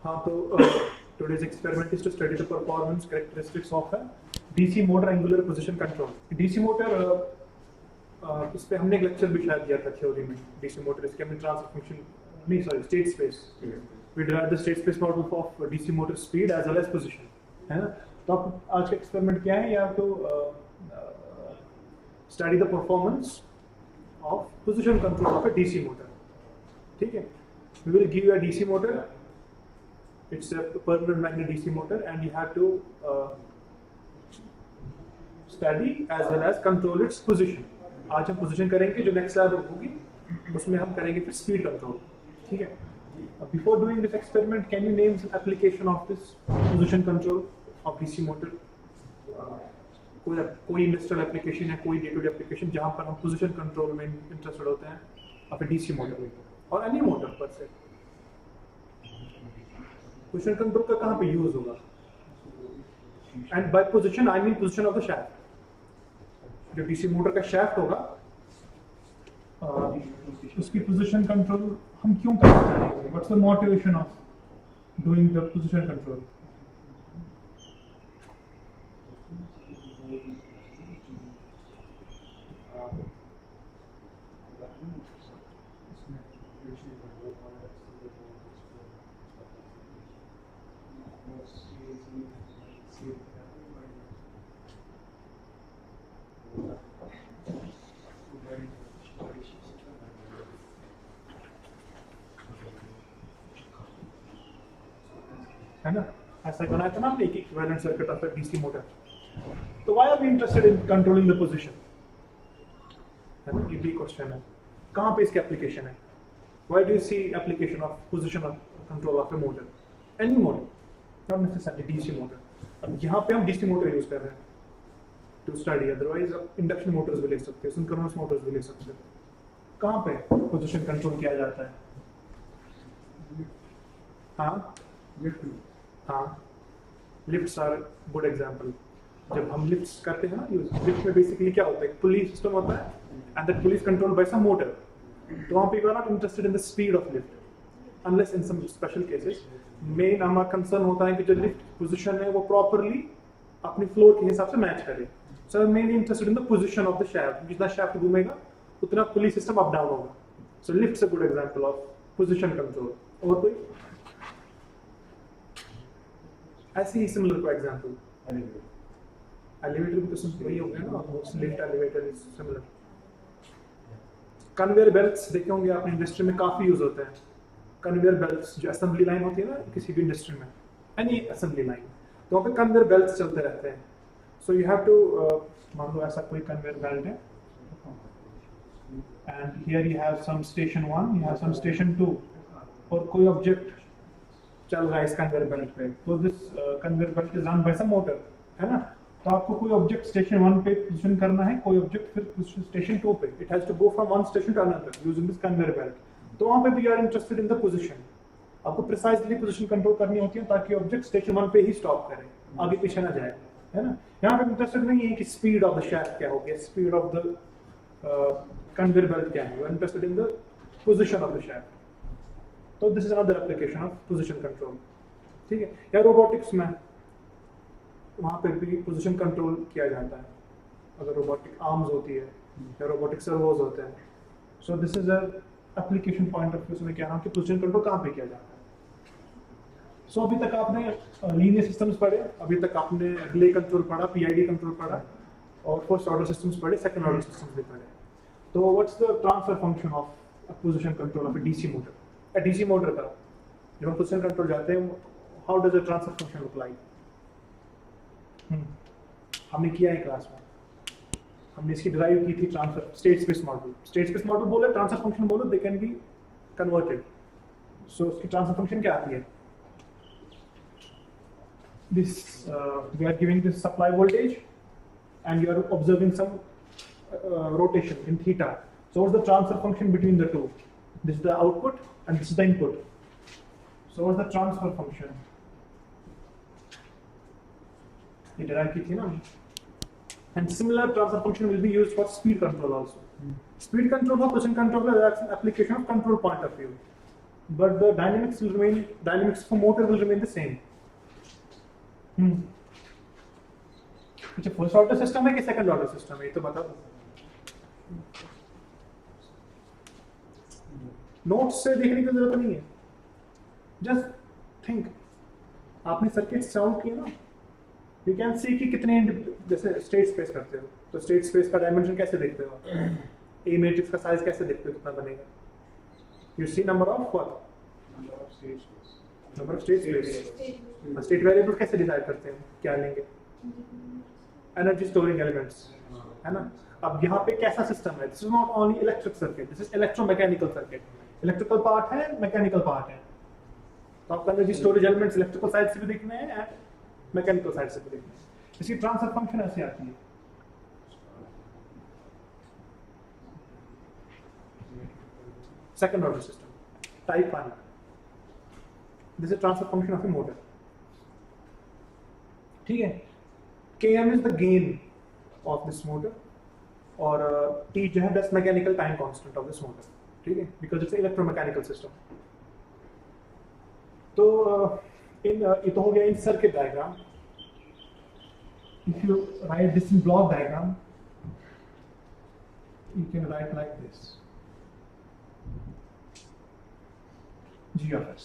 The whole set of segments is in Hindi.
हाँ तो today's experiment is to study the performance characteristics of a DC motor angular position control. DC motor इस पे हमने एक लेक्चर भी शायद दिया था थ्योरी में. DC motor इसके हमने ट्रांसफर फंक्शन नहीं sorry state space. We derived the state space model of DC motor speed as well as position. है ना. तो अब आज का एक्सपेरिमेंट क्या है? या तो study the performance of position control of a DC motor. ठीक है. We will give you a DC motor. It's a permanent magnet DC motor, and you have to study as well as control its position. आज हम पोजीशन करेंगे, जो नेक्स्ट लैब होगी उसमें हम करेंगे फिर स्पीड कंट्रोल. ठीक है. Before doing this experiment, can you name some application of this position control of DC motor? कोई इंडस्ट्रियल एप्लीकेशन या कोई डे टू डे एप्लीकेशन जहाँ पर हम पोजीशन कंट्रोल में इंटरेस्टेड होते हैं अपने डीसी मोटर में और एनी मोटर पर से. पोजीशन कंट्रोल का कहाँ पे यूज होगा? And by position I mean position of the shaft. जो डीसी मोटर का शाफ्ट होगा उसकी पोजीशन कंट्रोल हम क्यों करना चाहेंगे? What's the motivation of doing the position control? है ना. ऐसा बनाया था ना हमने एक equivalent circuit of a DC motor. तो why are we interested in controlling the position? है ना. ये भी क्वेश्चन है. कहाँ पे इसकी एप्लीकेशन है? Why do you see application of position of control of a motor? Any motor, not necessarily DC motor. अब यहाँ पे हम डीसी मोटर यूज कर रहे हैं टू स्टडी. अदरवाइज आप इंडक्शन मोटर्स भी ले सकते हो, सिंक्रोनस मोटर्स भी ले सकते हो. कहाँ पे पोजीशन कंट्रोल किया जाता है? हाँ हाँ, लिफ्ट्स आर गुड एग्जांपल. जब हम लिफ्ट्स करते हैं ना यूज, लिफ्ट में बेसिकली क्या होता है? पुली सिस्टम होता है and that pulley is controlled by some motor. तो वहाँ पे you are not interested in the speed of lift unless in some special cases. Main हमारा कंसर्न होता है कि जो लिफ्ट पोजीशन है वो प्रॉपर्ली अपनी फ्लोर के हिसाब से मैच करे. So I am mainly interested in the position of the shaft. जितना शाफ्ट घूमेगा उतना पुली सिस्टम अप डाउन होगा. So lift is a good example of position control. और कोई ऐसे ही सिमिलर को एग्जांपल? एलिवेटर भी तो सिंपल ही हो गया ना. Lift elevator is similar. Conveyor belts देखे होंगे आपने, इंडस्ट्री में काफी यूज होते हैं. कन्वेयर बेल्ट्स जो असेंबली लाइन होती है ना किसी भी इंडस्ट्री में, एनी असेंबली लाइन, तो वहाँ पे कन्वेयर बेल्ट्स चलते रहते हैं. सो यू हैव टू मान लो ऐसा कोई कन्वेयर बेल्ट है and here you have some station 1, you have some station 2 और कोई ऑब्जेक्ट चल रहा है इस कन्वेयर बेल्ट पे. तो this conveyor belt is run by some motor, है ना. तो आपको कोई ऑब्जेक्ट स्टेशन 1 पे पोजीशन करना है, कोई ऑब्जेक्ट फिर स्टेशन 2 पे. It has to go from one station to another using this conveyor belt. तो वहाँ पे भी you are interested in the position. आपको प्रिसाइजली पोजीशन कंट्रोल करनी होती है ताकि ऑब्जेक्ट स्टेशन 1 पे ही स्टॉप करे, आगे पीछे ना जाए, है ना. यहाँ पे इंटरेस्टेड नहीं है कि स्पीड ऑफ द शाफ्ट क्या होगी, speed of the conveyor belt क्या है. You are interested in the position of the shaft. तो this is another application of position control. ठीक है. या रोबोटिक्स में वहाँ पे भी पोजीशन कंट्रोल किया जाता है. अगर रोबोटिक आर्म्स होती है या रोबोटिक सर्वोस होते हैं. सो this is a application point of view से मैं कह रहा हूँ कि पोजीशन कंट्रोल कहाँ पे किया जाता है. सो अभी तक आपने लीनियर सिस्टम्स पढ़े, अभी तक आपने रिले कंट्रोल पढ़ा, पीआईडी कंट्रोल पढ़ा और फर्स्ट ऑर्डर सिस्टम्स पढ़े, सेकंड ऑर्डर सिस्टम्स भी पढ़े. तो what's the transfer function of position control of a DC motor? DC motor का जब हम पोजीशन कंट्रोल जाते हैं, how does the transfer function look like? हमने किया है क्लास में, हमने इसकी डिराइव की थी transfer state space model. State space model बोले, ट्रांसफर फंक्शन बोलो, they can be converted. So उसकी ट्रांसफर फंक्शन क्या आती है? This we are giving this supply voltage and you are observing some rotation in theta. So what's the transfer function between the two? This is the output and this is the input. So what's the transfer function? ये derive की थी ना. And similar transfer function will be used for speed control also. Speed control for position control is an application of control point of view. but the dynamics will remain, dynamics for motor will remain the same. अच्छा, फर्स्ट ऑर्डर सिस्टम है कि सेकंड ऑर्डर सिस्टम है, ये तो बता दो। नोट्स से देखने की जरूरत नहीं है, जस्ट थिंक। आपने सर्किट साउंड किया ना, यू कैन सी कि कितने जैसे स्टेट स्पेस करते हो, तो स्टेट स्पेस का डायमेंशन कैसे देखते हो, ए मैट्रिक्स का साइज कैसे देखते हो, कितना बनेगा, you see number of what, number of state space. State variable कैसे डिसाइड करते हैं, क्या लेंगे, एनर्जी स्टोरिंग एलिमेंट्स, है ना। अब यहाँ पे कैसा सिस्टम है, this is not only electric circuit, this is electromechanical circuit. Electrical part है, मैकेनिकल पार्ट है, तो आपका energy storage elements electrical side से भी देखने हैं एंड मैकेनिकल साइड से भी देखने हैं। इसकी ट्रांसफर फंक्शन ऐसे आती है, second order system type 1, this is transfer function of A motor, ठीक है। Km is the gain of this motor, और T जो है that's mechanical time constant of this motor, ठीक है, because it's an electromechanical system। तो ये तो हो गया in circuit diagram. If you write this in block diagram, you can write like this, G of S,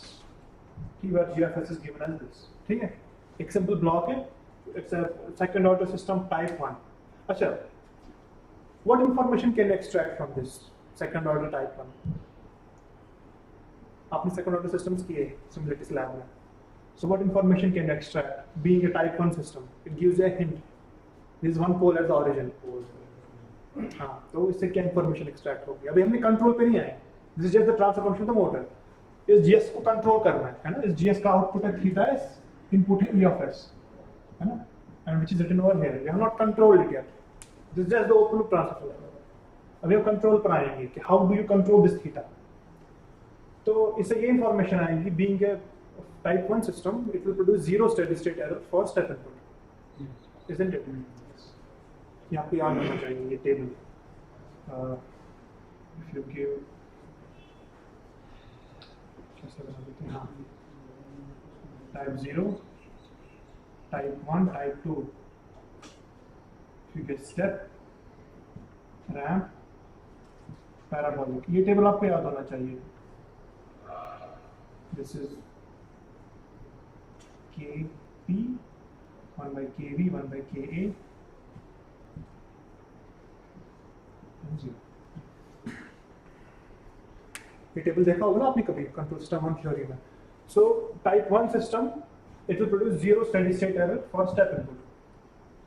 where G of S is given as this, ठीक है। एक सिंपल ब्लॉक है, it's a second order system type 1। अच्छा, what information can you extract from this second order type 1? आपने second order systems किए सिमुलेटिव लैब में, so what information can you extract? Being a type 1 system, it gives you a hint, this is one pole at the origin। हाँ, तो इससे क्या information extract होगी? अभी हमने control पे नहीं आए, this is just the transfer function of the motor। इस GS को control करना है ना, इस GS का output है theta s, input है E of s, है ना, and which is written over here, we have not controlled it yet, this is just the open loop transfer function। अभी हम कंट्रोल पर आएंगे कि how do you control this theta। तो इससे ये इंफॉर्मेशन आएगी, being a type 1 system it will produce zero steady state error for step input, isn't it? ये आपको याद होना चाहिए ये टेबल। if you give, कैसे बना देते हैं, हाँ, type 0, type 1, type 2, if you get step, ramp, parabolic, ये टेबल आपको याद होना चाहिए। This is Kp 1 by Kv 1 by Ka and 0। ये टेबल देखा होगा ना आपने कभी कंट्रोल सिस्टम 1 थ्योरी में। So type 1 system, it will produce zero steady state error for step input,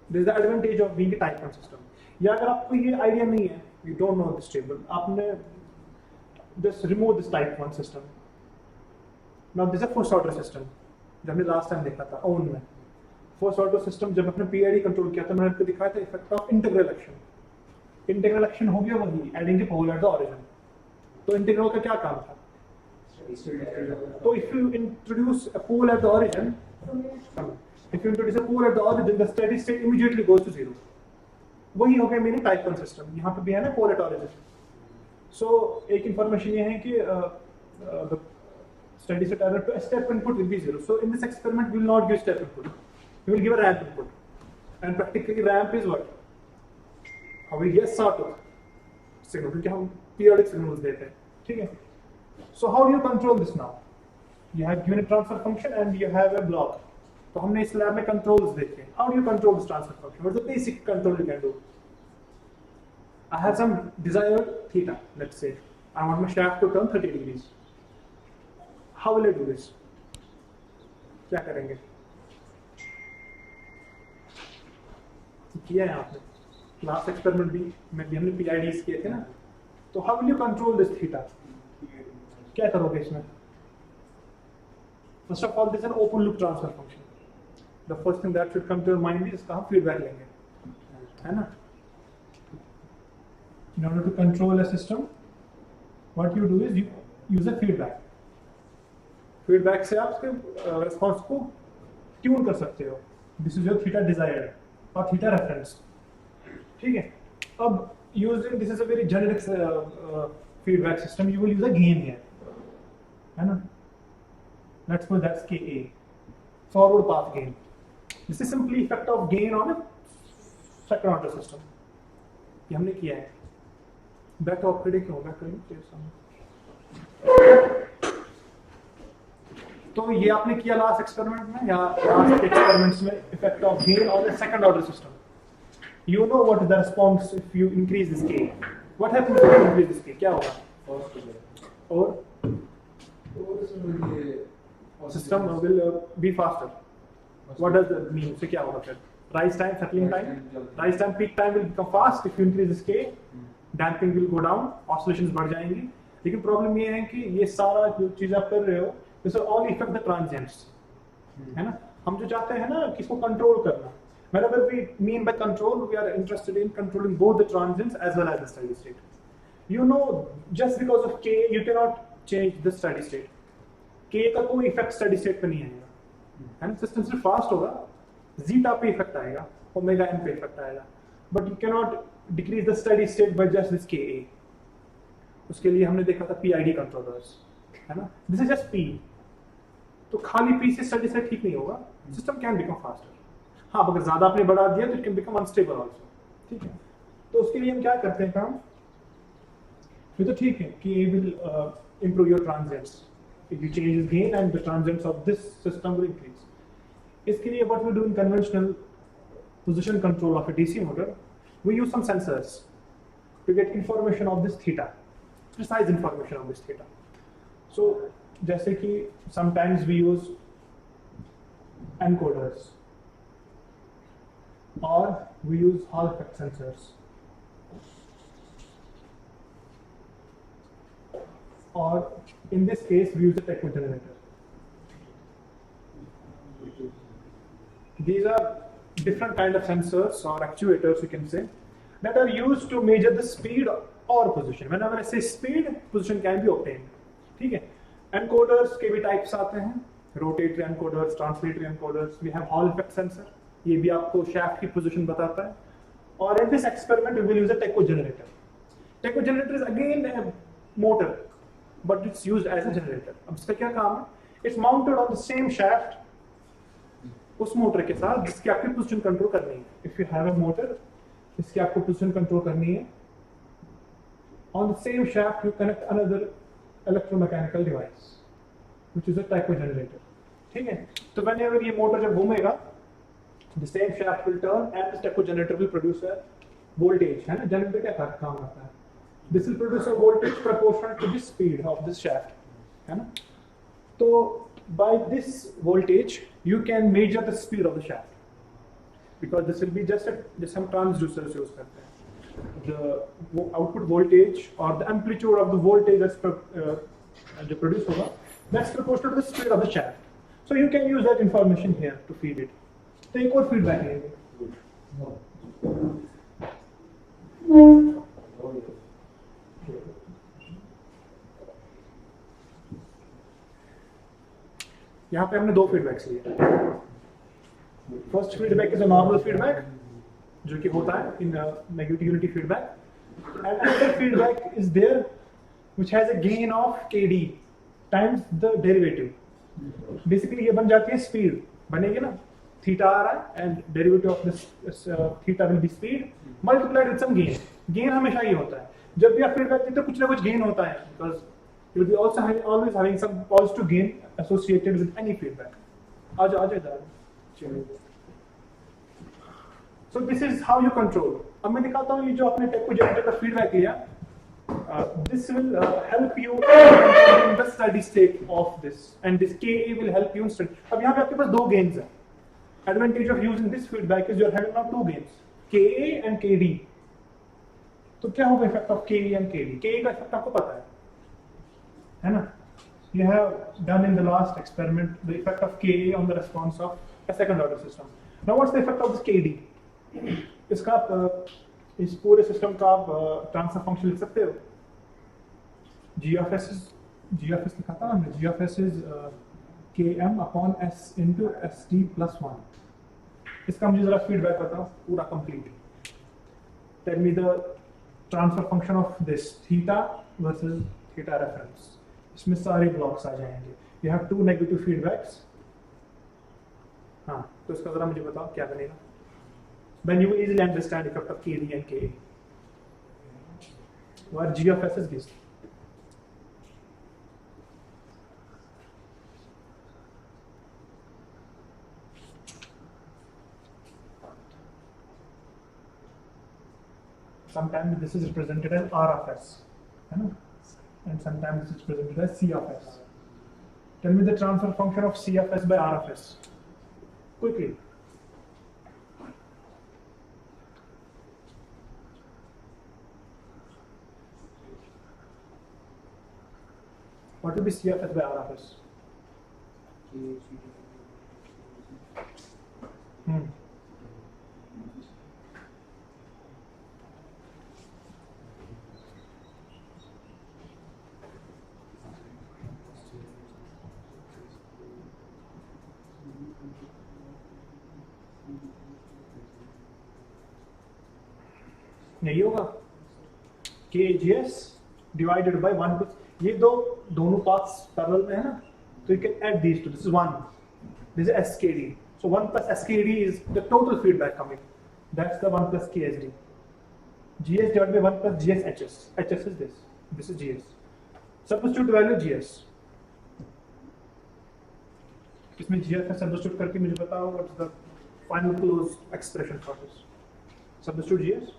this is the advantage of being a type 1 system। या अगर आपको ये आइडिया नहीं है, you don't know this table, आपने just remove this type 1 system। now this is a first order system, जब हमने लास्ट टाइम देखा था ओन में, फर्स्ट ऑर्डर सिस्टम जब अपने PID कंट्रोल किया था, मैंने आपको दिखाया था effect of integral action. Integral action हो गया वही adding a pole at the origin. तो इंटीग्रल का क्या काम था, तो if you introduce a pole at the origin, the steady state immediately goes to 0। वही हो गया मेरी टाइप 1 सिस्टम, यहाँ पे भी है ना pole at origin। so एक इंफॉर्मेशन ये है कि the steady state error to a step input will be 0। so in this experiment we will not give step input, we will give a ramp input, and practically ramp is what, how we get sawtooth signal, क्योंकि हम periodic signals देते हैं, ठीक है। So how do you control this now? You have given a transfer function and you have a block। तो हमने इस लैब में controls देखे। How do you control this transfer function? What is the basic control you can do? I have some desired theta, let's say। I want my shaft to turn 30 degrees। How will I do this? क्या करेंगे? किया है आपने क्लास एक्सपेरिमेंट भी में भी हमने PIDs किए थे ना। तो how will you control this theta? क्या करोगे इसमें? First of all, this is an open loop transfer function। The first thing that should come to your mind is इसका हम feedback लेंगे, है ना? In order to control a system, what you do is you use a feedback। Feedback से आप उसके response को tune कर सकते हो। This is your theta desired or theta reference, ठीक है? अब using this is a very generic feedback system, you will use a gain here, है ना, let's suppose that's KA, forward path gain. This is simply effect of gain on a second order system. ये हमने किया है. बैक ऑपरेट क्यों बैक करेंगे. तो ये आपने किया लास्ट एक्सपेरिमेंट में या लास्ट एक्सपेरिमेंट्स में effect of gain on the second order system. You know what is the response if you increase this K. What happens if you increase this K? क्या होगा? और system will be faster. What does that mean? So क्या होगा फिर? Rise time, settling time. Rise time, peak time will become fast if you increase this K. Damping will go down. Oscillations बढ़ जाएंगी. लेकिन प्रॉब्लम ये है कि ये सारा जो चीज आप कर रहे हो, this will all affect the transients. है ना? हम जो चाहते हैं ना कि इसको कंट्रोल करना. Whenever we mean by control, we are interested in controlling both the transients as well as the steady state. You know, just because of K, you cannot change the steady state. K का कोई इफेक्ट स्टेडी स्टेट पे नहीं आएगा, है ना. सिस्टम सिर्फ फास्ट होगा, जीटा पे इफेक्ट आएगा, ओमेगा एन पे इफेक्ट आएगा, but you can not decrease the steady state by just this Ka. उसके लिए हमने देखा था PID कंट्रोलर्स, है ना. This is just P. तो खाली P से स्टेडी स्टेट ठीक नहीं होगा. System can become faster. हाँ, अगर ज्यादा आपने बढ़ा दिया तो it can become unstable also. ठीक है. तो उसके लिए हम क्या करते हैं काम. ये तो ठीक है कि it will improve your transients. If you change the gain and the transients of this system will increase. इसके लिए what we do in conventional position control of a DC motor, we use some sensors to get information of this theta, precise information of this theta. So जैसे कि sometimes we use encoders or we use Hall effect sensors. Or in this case we use a Teco generator. These are different kind of sensors or actuators, you can say, that are used to measure the speed or position. Whenever I say speed, position can be obtained. ठीक है. Encoders के भी types आते हैं, rotatory encoders, translatory encoders. We have Hall effect sensor. ये भी आपको shaft की position बताता है. और in this experiment we will use a Teco generator. Teco generator is again a motor, but it's used as a generator. अब इसका क्या काम है? It's mounted on the same shaft, उस मोटर के साथ जिसकी आपकी पोजीशन कंट्रोल करनी है. If you have a motor, जिसकी आपको पोजीशन कंट्रोल करनी है, on the same shaft you connect another electromechanical device, which is a Teco generator. ठीक है. तो whenever ये मोटर जब घूमेगा, the same shaft will turn and the Teco generator will produce a voltage. है ना. जनरेटर क्या काम करता है? This will produce a voltage proportional to the speed of this shaft, है ना. तो by this voltage you can measure the speed of the shaft, because this will be just some transducers use करते हैं. The output voltage or the amplitude of the voltage that's जो produce होगा, that's proportional to the speed of the shaft. So you can use that information here to feed it. तो एक और feedback लेंगे. यहाँ पे हमने दो फीडबैक्स लिए. First feedback is a normal feedback जो कि होता है in negative unity feedback, and another feedback is there which has a gain of kd times the derivative. Basically ये बन जाती है स्पीड, बनेगी ना. थीटा आ रहा है and derivative of this theta will be speed multiplied with some gain. Gain हमेशा ये होता है जब भी आप फीडबैक देते हो, कुछ ना कुछ गेन होता है, because you will be also always having some positive gain associated with any feedback. आजा. So this is how you control. अब मैं दिखाता हूँ ये जो आपने टेको जनरेटर का फीडबैक लिया. This will help you in the steady state of this, and this Ka will help you in steady. अब यहाँ पे आपके पास दो gains हैं. Advantage of using this feedback is you are having now two gains, Ka and Kd. तो क्या होगा effect of Ka and Kd? Ka का इफेक्ट आपको पता है ना. You have done in the last experiment the effect of Ka on the response of a second order system. Now what's the effect of this Kd? इसका इस पूरे सिस्टम का आप ट्रांसफर फंक्शन लिख सकते हो. g of s लिखा था हमने. g of s is km upon s into st plus 1. इसका मुझे जरा फीडबैक बताओ पूरा complete. Tell me the transfer function of this theta versus theta reference. इसमें सारे ब्लॉक्स आ जाएंगे. You have two negative feedbacks. हाँ, तो इसका जरा मुझे बताओ क्या बनेगा. Then you will easily understand effect of KD and KA. Where G of S is this. Sometimes this is represented as R of S, and sometimes this is presented as C of S. Tell me the transfer function of C of S by R of S. Quickly. What will be C of S by R of S? यही होगा KGS divided by 1 plus. ये दोनों पाथ्स पैरेलल में है ना, तो you can add these two. This is 1, this is SKD. So 1 plus SKD is the total feedback coming. That's the 1 plus KSD. GS divided by 1 plus GS HS. HS is this. This is GS. Substitute value GS. इसमें GS का substitute करके मुझे बताओ what's the final closed expression for this. Substitute GS.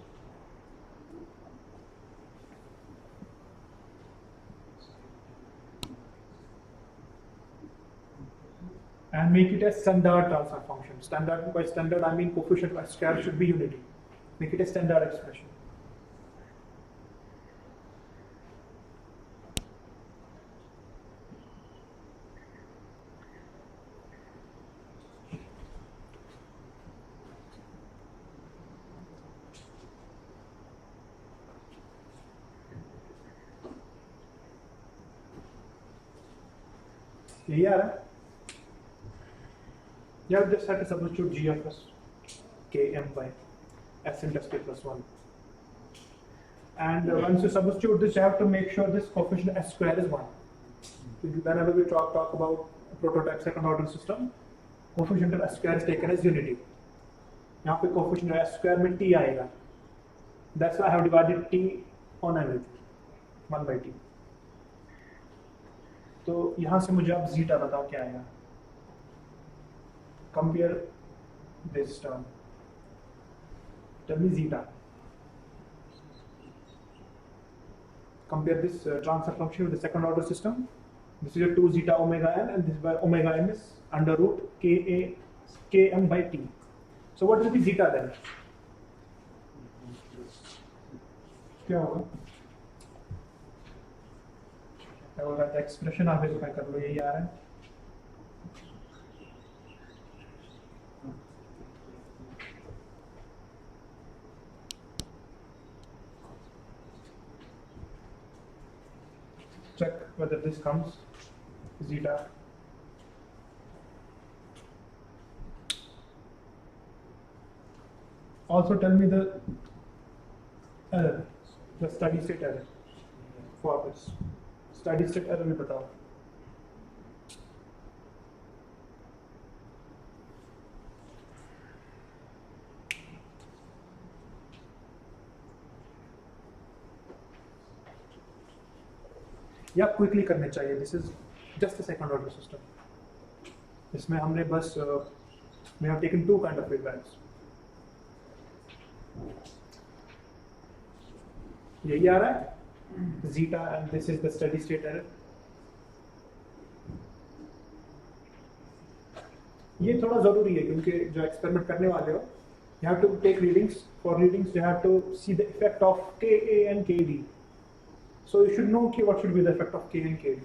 And make it a standard transfer function. Standard, by standard I mean coefficient by square should be unity. Make it a standard expression. यही आ रहा है. You have just had to substitute G of S Km by S into SK plus 1. And once you substitute this, you have to make sure this coefficient S square is 1. Whenever we talk about a prototype second order system, coefficient of S square is taken as unity. यहाँ पे coefficient of S square में T आएगा. That's why I have divided T on everything, 1 by T. तो यहाँ से मुझे आप zeta बताओ क्या आएगा. Compare this term. Tell me zeta. Compare this transfer function with the second order system. This is a 2 zeta omega n, and this by omega m is under root km by t. So what will be zeta then? क्या होगा? क्या होगा? The expression आप verify कर लो, यही आ रहा है. Check whether this comes zeta. Also tell me the error, the steady state error for this. Steady state error भी बताओ. या क्विकली करने चाहिए. This is just a second order system. इसमें हमने बस we have taken 2 kind of feedbacks. यही आ रहा है zeta and this is the steady state error. ये थोड़ा जरूरी है क्योंकि जो एक्सपेरिमेंट करने वाले हो you have to take readings. For readings you have to see the effect of Ka and Kd. So you should know what should be the effect of K and Kd.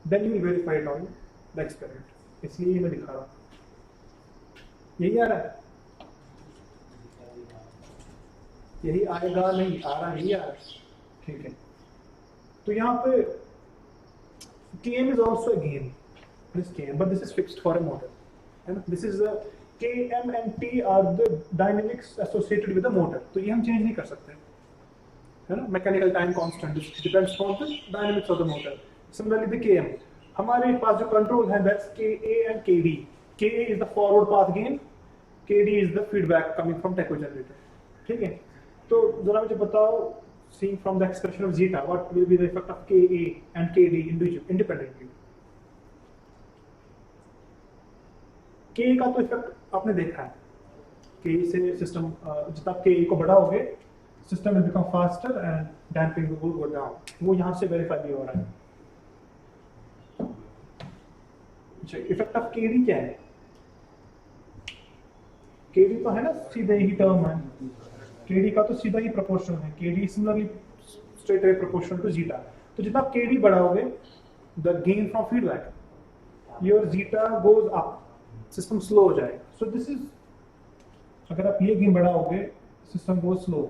Then you will verify it on the experiment. इसलिए ये मैं दिखा रहा हूँ. यही आ रहा है. यही आएगा नहीं आ रहा, यही आ रहा है. ठीक है. तो यहाँ पे Km is also a gain. This Km, but this is fixed for a motor. And this is the Km and T are the dynamics associated with the motor. तो ये हम चेंज नहीं कर सकते. है ना? Mechanical time constant. This depends on the dynamics of the motor. Similarly the Km, हमारे पास जो कंट्रोल है that's Ka and Kd. Ka is the forward path gain, Kd is the feedback coming from tacho generator. ठीक है, तो जरा मुझे बताओ, seeing from the expression of zeta, what will be the effect of Ka and Kd independently? Ka का तो इफेक्ट आपने देखा है, Ka से सिस्टम जितना Ka को बढ़ाओगे system will become faster and damping will go down. वो यहाँ से वेरीफाई भी हो रहा है. इफेक्ट ऑफ केडी क्या है? केडी तो है ना सीधा ही टर्म है, केडी का तो सीधा ही प्रोपोर्शनल है, KD similarly straightaway proportional to zeta. तो जितना आप केडी बढ़ाओगे the gain from feedback, your zeta goes up, system slow हो जाएगा. सो दिस इज, अगर आप ये गेन बढ़ाओगे सिस्टम गोज स्लो,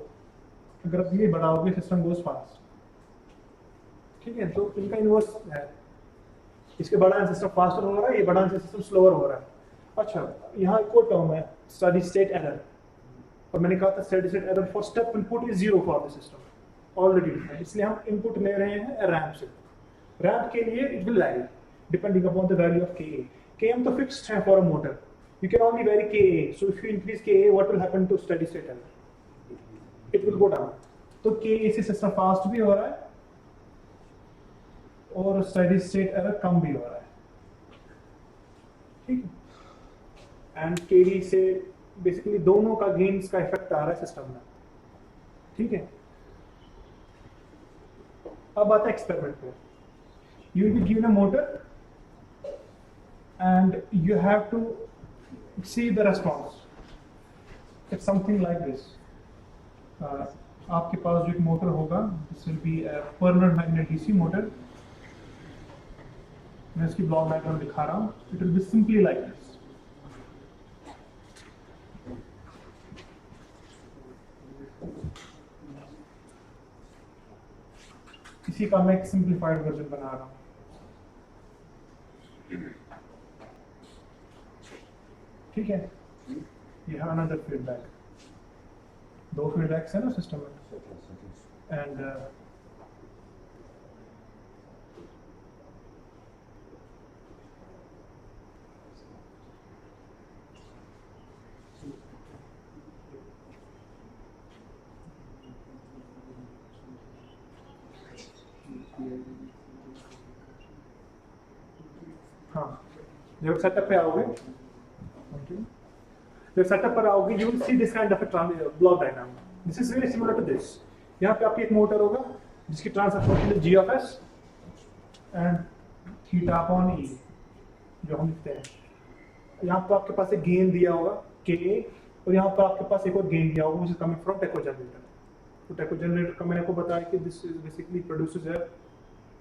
अगर आप ये बढ़ाओगे सिस्टम गोज फास्ट. ठीक है, तो इनका इनवर्स है, इसके बढ़ाने से सिस्टम फास्टर हो रहा है, ये बढ़ाने से सिस्टम स्लोअर हो रहा है. अच्छा, यहाँ एक और टर्म है स्टेडी स्टेट एरर, और मैंने कहा था steady state error for step input is 0 for the system already, इसलिए हम इनपुट ले रहे हैं रैम्प से. रैम्प के लिए it will vary depending upon the value of Ka. Km तो फिक्स्ड है for a motor, you can only vary Ka. So if you increase Ka, what will happen to steady state error? It will go down. तो Ka से सिस्टम फास्ट भी हो रहा है और स्टेडी स्टेट एरर कम भी हो रहा है. ठीक है, एंड केडी से बेसिकली दोनों का गेन्स का इफेक्ट आ रहा है सिस्टम में. ठीक है, अब आता है एक्सपेरिमेंट पे. You will be given a motor and you have to see the response. It's something like this. आपके पास जो एक मोटर होगा, this will be a permanent magnet DC motor. मैं इसकी ब्लॉक डायग्राम दिखा रहा हूँ. It will be simply like this. इसी का मैं एक सिंप्लीफाइड वर्जन बना रहा हूँ. ठीक है, ये है अनदर फीडबैक. दो फीडबैक्स है ना सिस्टम में, एंड हाँ, जब सेटअप पे आओगे, जब सेटअप पर आओगे you will see this kind of a block diagram. This is very similar to this. यहाँ पे आपकी एक मोटर होगा जिसकी ट्रांसफर फंक्शन है g of s and theta upon e जो हम लिखते हैं. यहाँ पर आपके पास एक गेन दिया होगा Ka, और यहाँ पर आपके पास एक और गेन दिया होगा which is coming from tacho generator. तो tacho generator का मैंने आपको बताया कि this is basically produces a,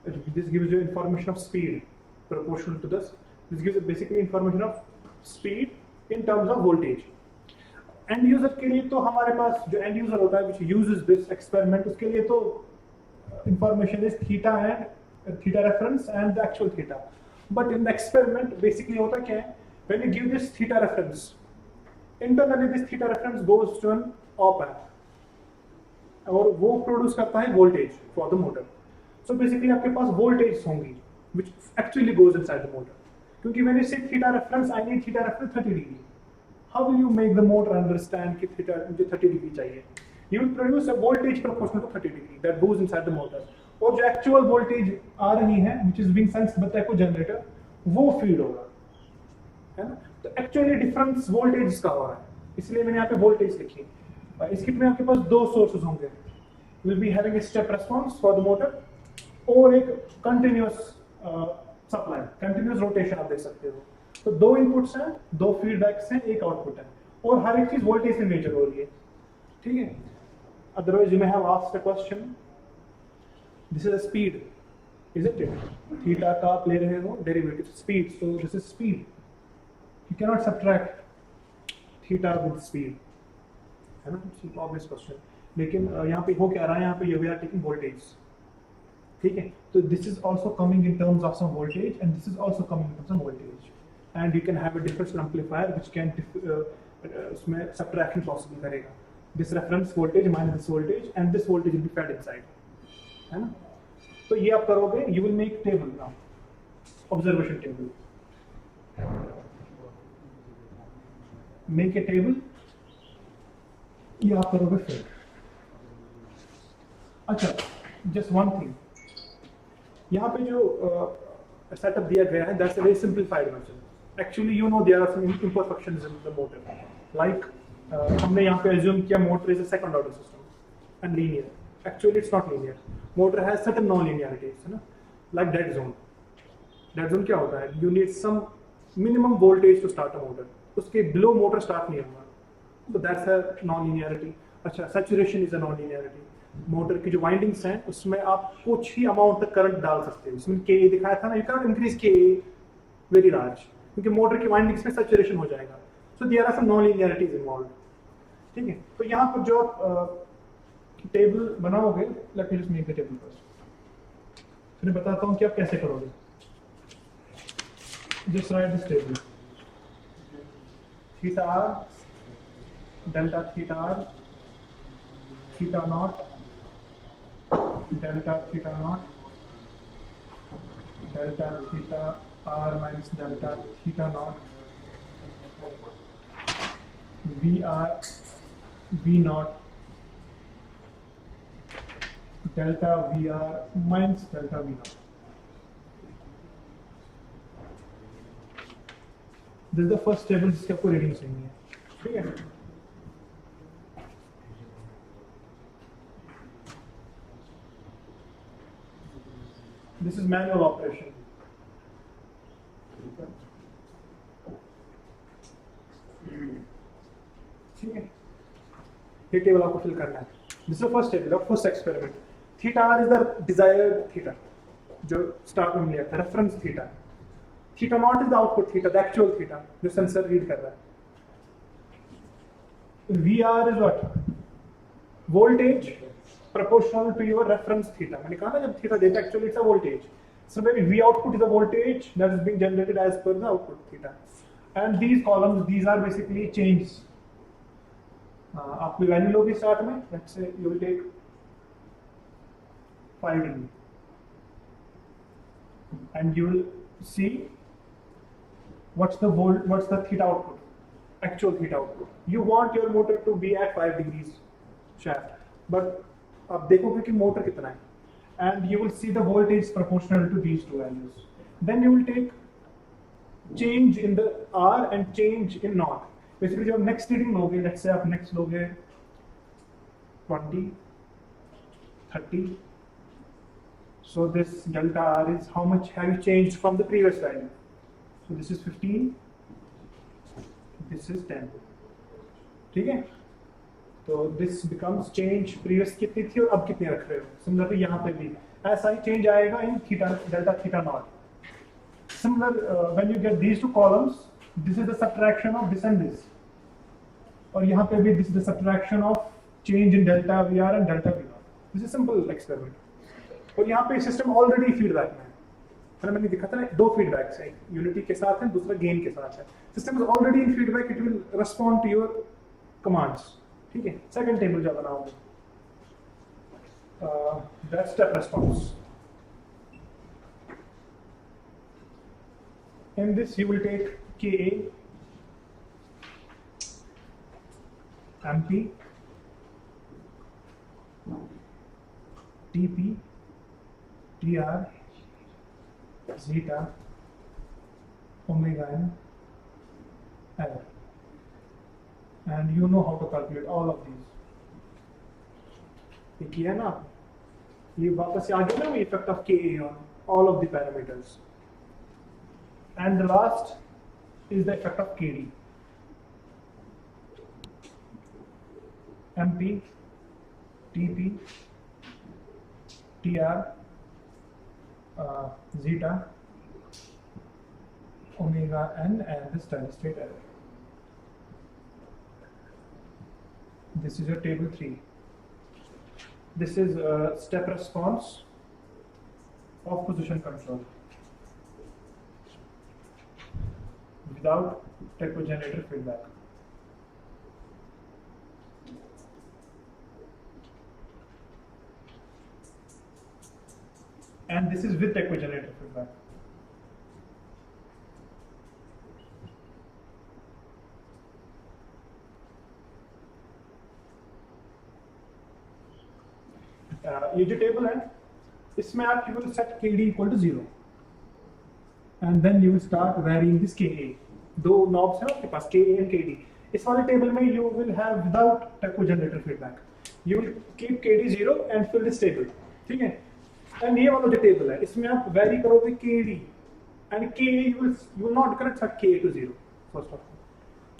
this gives you information of speed proportional to this. This gives basically information of speed in terms of voltage. And user के लिए तो हमारे पास जो एंड यूजर होता है which uses this experiment, उसके लिए तो information is theta and theta reference and the actual theta. But in the experiment basically होता क्या है, when you give this theta reference, internally this theta reference goes to an op amp और वो प्रोड्यूस करता है voltage for the motor. So basically आपके पास voltage होंगी which actually goes inside the motor. क्योंकि when you say theta reference, I need theta reference 30 degree. How will you make the motor understand कि theta मुझे 30 degree चाहिए? You will produce a voltage proportional to 30 degree that goes inside the motor. और जो actual voltage आ रही है which is being sensed by the echo generator, वो feed होगा, है ना? तो actually difference voltage का हो रहा है, इसलिए मैंने यहाँ पे voltage लिखी. इस किट में आपके पास दो sources होंगे. You will be having a step response for the motor और एक continuous supply, continuous rotation आप देख सकते हो. तो दो इनपुट्स हैं, दो फीडबैक्स हैं, एक आउटपुट है, और हर एक चीज वोल्टेज से मेजर हो रही है. ठीक है, otherwise you may have asked a question, this is a speed, isn't it? Theta का आप ले रहे हो derivative speed, so this is speed. You can not subtract theta with speed, है ना? It's an obvious question. लेकिन यहाँ पे हो क्या रहा है, यहाँ पे वी आर टेकिंग वोल्टेज. ठीक है, तो this is also coming in terms of some voltage and this is also coming in terms of voltage. And you can have a differential amplifier which can उसमें subtraction possible करेगा. This reference voltage minus this voltage and this voltage will be fed inside, है ना? तो ये आप करोगे, you will make table now, observation table, make a table, ये आप करोगे फिर। अच्छा, जस्ट वन थिंग, यहाँ पे जो सेटअप दिया गया है, that's a very simplified version. Actually you know there are some imperfections in the motor, like हमने यहाँ पे assume किया motor is a second order system and linear. Actually it's not linear. Motor has certain non-linearities, है ना, like dead zone. Dead zone क्या होता है? You need some minimum voltage to start a motor. उसके below motor start नहीं होगा, so that's a non-linearity. अच्छा, saturation is a non-linearity. Motor की जो वाइंडिंग्स हैं उसमें आप कुछ ही अमाउंट तक करंट डाल सकते हो, इसमें के दिखाया था ना, you can not increase K very large, क्योंकि मोटर की वाइंडिंग्स में सैचुरेशन हो जाएगा, so there are some nonlinearities involved. ठीक है, तो यहाँ पर जो टेबल बनाओगे, let me just make the table first, फिर बताता हूँ कि आप कैसे करोगे। Just write this table, theta R, delta theta R, theta naught, delta theta naught, delta theta r minus delta theta naught, vr, v naught, delta vr minus delta v naught. This is the first table जिसके आपको रीडिंग चाहिए, ठीक है। This is manual operation. ठीक है, ये टेबल आपको फिल करना है। This is the first table of first experiment. Theta r is the desired theta, जो स्टार्ट में लिया था, reference theta. Theta naught is the output theta, the actual theta जो सेंसर रीड कर रहा है। VR is what? Voltage proportional to your reference theta. मैंने कहा ना जब थीटा देता है actually it's a voltage. So maybe V output is a voltage that is being generated as per the output theta. And these columns, these are basically changes. आप कोई वैल्यू लोगे स्टार्ट में, let's say you will take 5 degree, and you will see what's the theta output, actual theta output. You want your motor to be at 5 degrees shaft, but आप देखोगे कि मोटर कितना है, and you will see the voltage proportional to these two values. Then you will take change in the R and change in naught. Basically जब next reading लोगे, let's say आप next लोगे 20, 30, so this delta R is how much have you changed from the previous value. So this is 15, this is 10, ठीक है। तो दिस बिकम्स चेंज, प्रीवियस कितनी थी और अब कितनी रख रहे हो। सिमिलरली यहाँ पे भी ऐसा ही चेंज आएगा in theta, delta theta naught. Similar when you get these two columns, this is the subtraction of this and this, और यहाँ पे भी this is the subtraction of change in delta V R and delta V naught. This is simple experiment. और यहाँ पे सिस्टम ऑलरेडी फीडबैक में है, मैंने दिखा था ना, दो फीडबैक्स है, यूनिटी के साथ है, दूसरा गेन के साथ है। System is already in feedback, it will respond to your commands, ठीक है। सेकंड टेबल जो बनाओगे, that step response. In this you will take KA, MP, TP, TR, zeta, omega n, L, and you know how to calculate all of these. ये किया ना, ये वापस से आ गया ना effect of KA on all of the parameters. And the last is the effect of KD. MP, TP, TR, zeta, omega n, and the steady state error. This is your table 3. This is a step response of position control without tachogenerator feedback. and this is with equigenerator feedback. ये जो टेबल है इसमें आप will set KD equal to 0 and then you will start varying this KA. दो नॉब्स हैं आपके पास, KA एंड KD. इस वाले टेबल में you will have without equigenerator feedback. You will keep KD 0 and fill this table. ठीक है. एंड ये वाला जो टेबल है इसमें आप वेरी करोगे KD and KA you will not correct set KA to 0 first of all.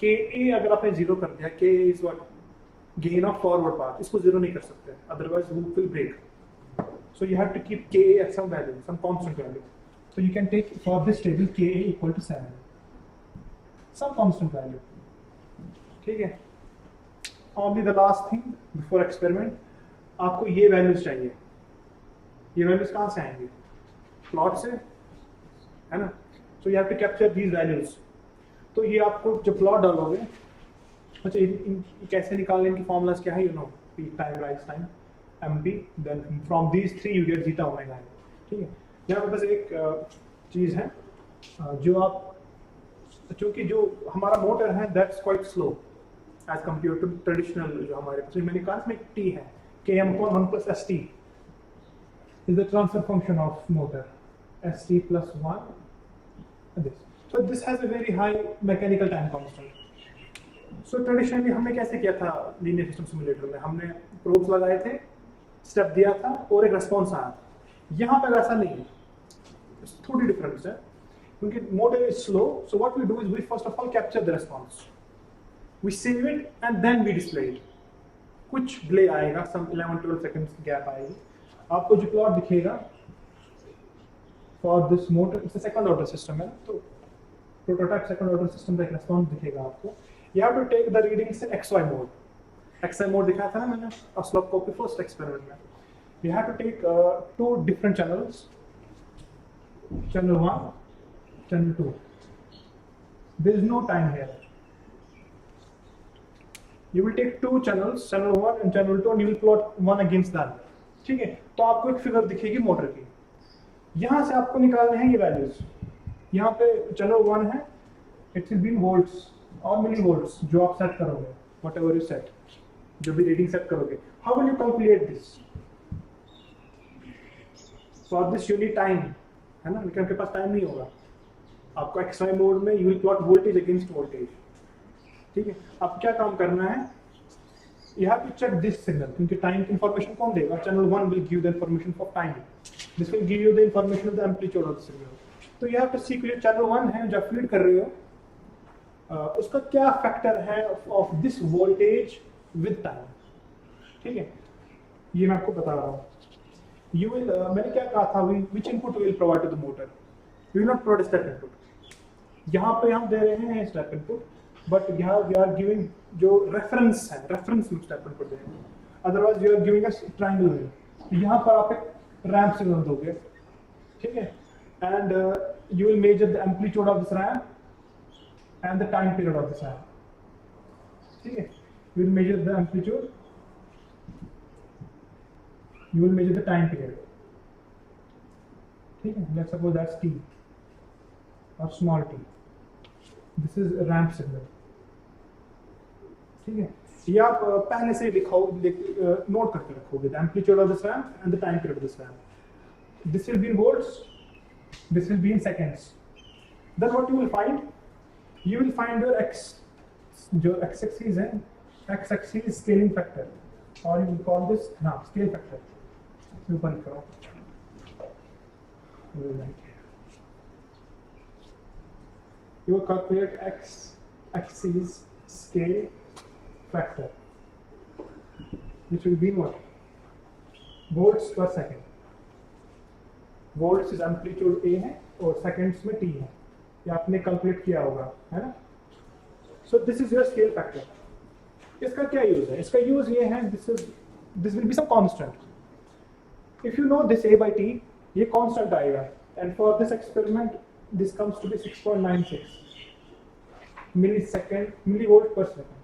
KA अगर आपने 0 कर दिया, KA is what gain of forward path, इसको 0 नहीं कर सकते, otherwise loop will break. So you have to keep KA at some value, some constant value. So you can take for this table KA equal to 7, some constant value. ठीक है. Only the last thing before experiment, आपको ये values चाहिए. ये values कहाँ से आएंगे? Plot से, है ना? So you have to capture these values. तो ये आपको जो plot डालोगे, अच्छा इन कैसे निकालने की formulas क्या है? You know, peak time, rise time, MP. Then from these three you get zeta omega. ठीक है. यहाँ पे बस एक चीज़ है जो आप, चूँकि जो हमारा मोटर है that's quite slow as compared to traditional जो हमारे पास, मैंने कहा इसमें T है, Km/1 plus ST is the transfer function of motor, ST plus 1 this. So this has a very high mechanical time constant. So traditionally हमने कैसे किया था लीनियर सिस्टम सिमुलेटर में, हमने प्रोब्स लगाए थे, स्टेप दिया था और एक रिस्पॉन्स आया था. यहाँ पर ऐसा नहीं है, थोड़ी डिफरेंस है क्योंकि motor is slow. So what we do is we first of all capture the response, we save it and then we display it. कुछ डिले आएगा, सम 11-12 सेकंड्स की गैप आएगी. आपको जो प्लॉट दिखेगा for this motor, it's a second order system है, तो प्रोटोटाइप सेकंड ऑर्डर सिस्टम का एक रिस्पॉन्स दिखेगा आपको. You have to take the readings in XY mode. XY mode दिखाया था ना मैंने ऑसिलोस्कोप के फर्स्ट एक्सपेरिमेंट में. You have to take two different channels, channel 1, channel 2. There is no time here. You will take two channels, channel 1 and channel 2, and you will plot one against the other. ठीक है. तो आपको एक फिगर दिखेगी मोटर की. यहाँ से आपको निकालने हैं ये वैल्यूज. यहाँ पे channel 1 है, it will be in volts और मिली वोल्ट्स जो आप सेट करोगे, whatever you set, जो भी रीडिंग सेट करोगे. How will you calculate this? For this you need time, है ना, लेकिन आपके पास टाइम नहीं होगा. आपको XY मोड में you will plot voltage against voltage. ठीक है. अब क्या काम करना है, you have to check this signal, क्योंकि टाइम की इंफॉर्मेशन कौन देगा? Channel 1 will give the information for time, this will give you the information of the amplitude of the signal. तो यू हैव टू सी कि चैनल 1 है जो फीड कर रहे हो, उसका क्या फैक्टर है of this voltage with time. ठीक है. ये मैं आपको बता रहा हूँ. You will, मैंने क्या कहा था, which input you will provide to the motor? You will not provide step input. यहाँ पे हम दे रहे हैं step input, but यहाँ we are giving जो reference है, reference में step input दे रहे हैं. Otherwise you are giving us triangle wave. यहाँ पर आप एक ramp signal दोगे, ठीक है? And you will measure the amplitude of this ramp and the time period of this ramp. ठीक है? You will measure the amplitude. You will measure the time period. ठीक है. Let's suppose that's t or small t. This is a ramp signal. ठीक है. ये आप पहले से लिखाओ, नोट करके रखोगे. The amplitude of this ramp and the time period of this ramp. This will be in volts. This will be in seconds. Then what you will find? You will find your x, जो x-axis है, x-axis scaling factor, or you will call this scale factor. ऊपर करो. You will calculate x-axis scale factor, which will be what? Volts per second. Volts is amplitude A है और seconds में t है. ये आपने calculate किया होगा, है ना? So this is your scale factor. इसका क्या use है? इसका use ये है, this will be some constant. If you know this A by T, ये constant आएगा, and for this experiment, this comes to be 6.96 millivolt per second.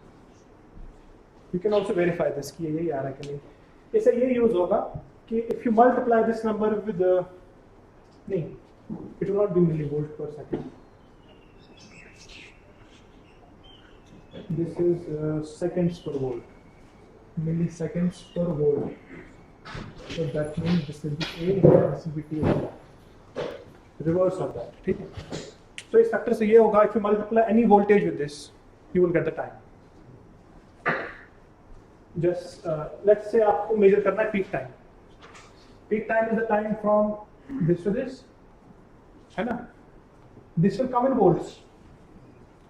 You can also verify this कि यही आ रहा है कि नहीं. इससे ये use होगा कि if you multiply this number with नहीं, it will not be millivolt per second. This is seconds per volt, milliseconds per volt. So that means this will be A and this will be T. Reverse of that, ठीक है? So इस फैक्टर से ये होगा, if you multiply any voltage with this, you will get the time. Just let's say आपको measure करना है peak time. Peak time is the time from this to this, है ना? This will come in volts,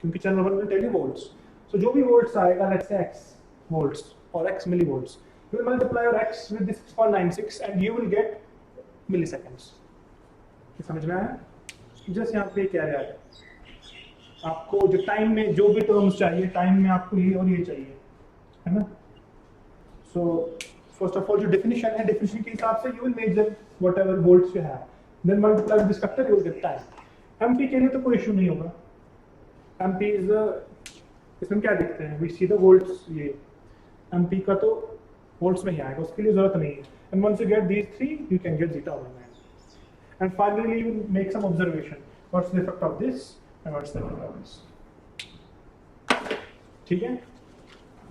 क्योंकि channel 1 will tell you volts. So जो भी volts आएगा, let's say x volts or x millivolts, you will multiply your x with this 6.96 and you will get milliseconds. ये समझ में आया? Just यहाँ पे क्या है, आपको जो टाइम में जो भी टर्म्स चाहिए, टाइम में आपको ये और ये चाहिए, है ना? So first of all, जो definition है, definition के हिसाब से you will measure whatever volts you have, then multiply with this factor, you will get time. MP के लिए तो कोई इशू नहीं होगा. MP is the, इसमें क्या देखते हैं, we see the volts, ये MP का तो volts में ही आएगा, उसके लिए जरूरत नहीं है. And once you get these three, you can get zeta over man. And finally, you will make some observation. What's the effect of this and what's the effect of this? ठीक है?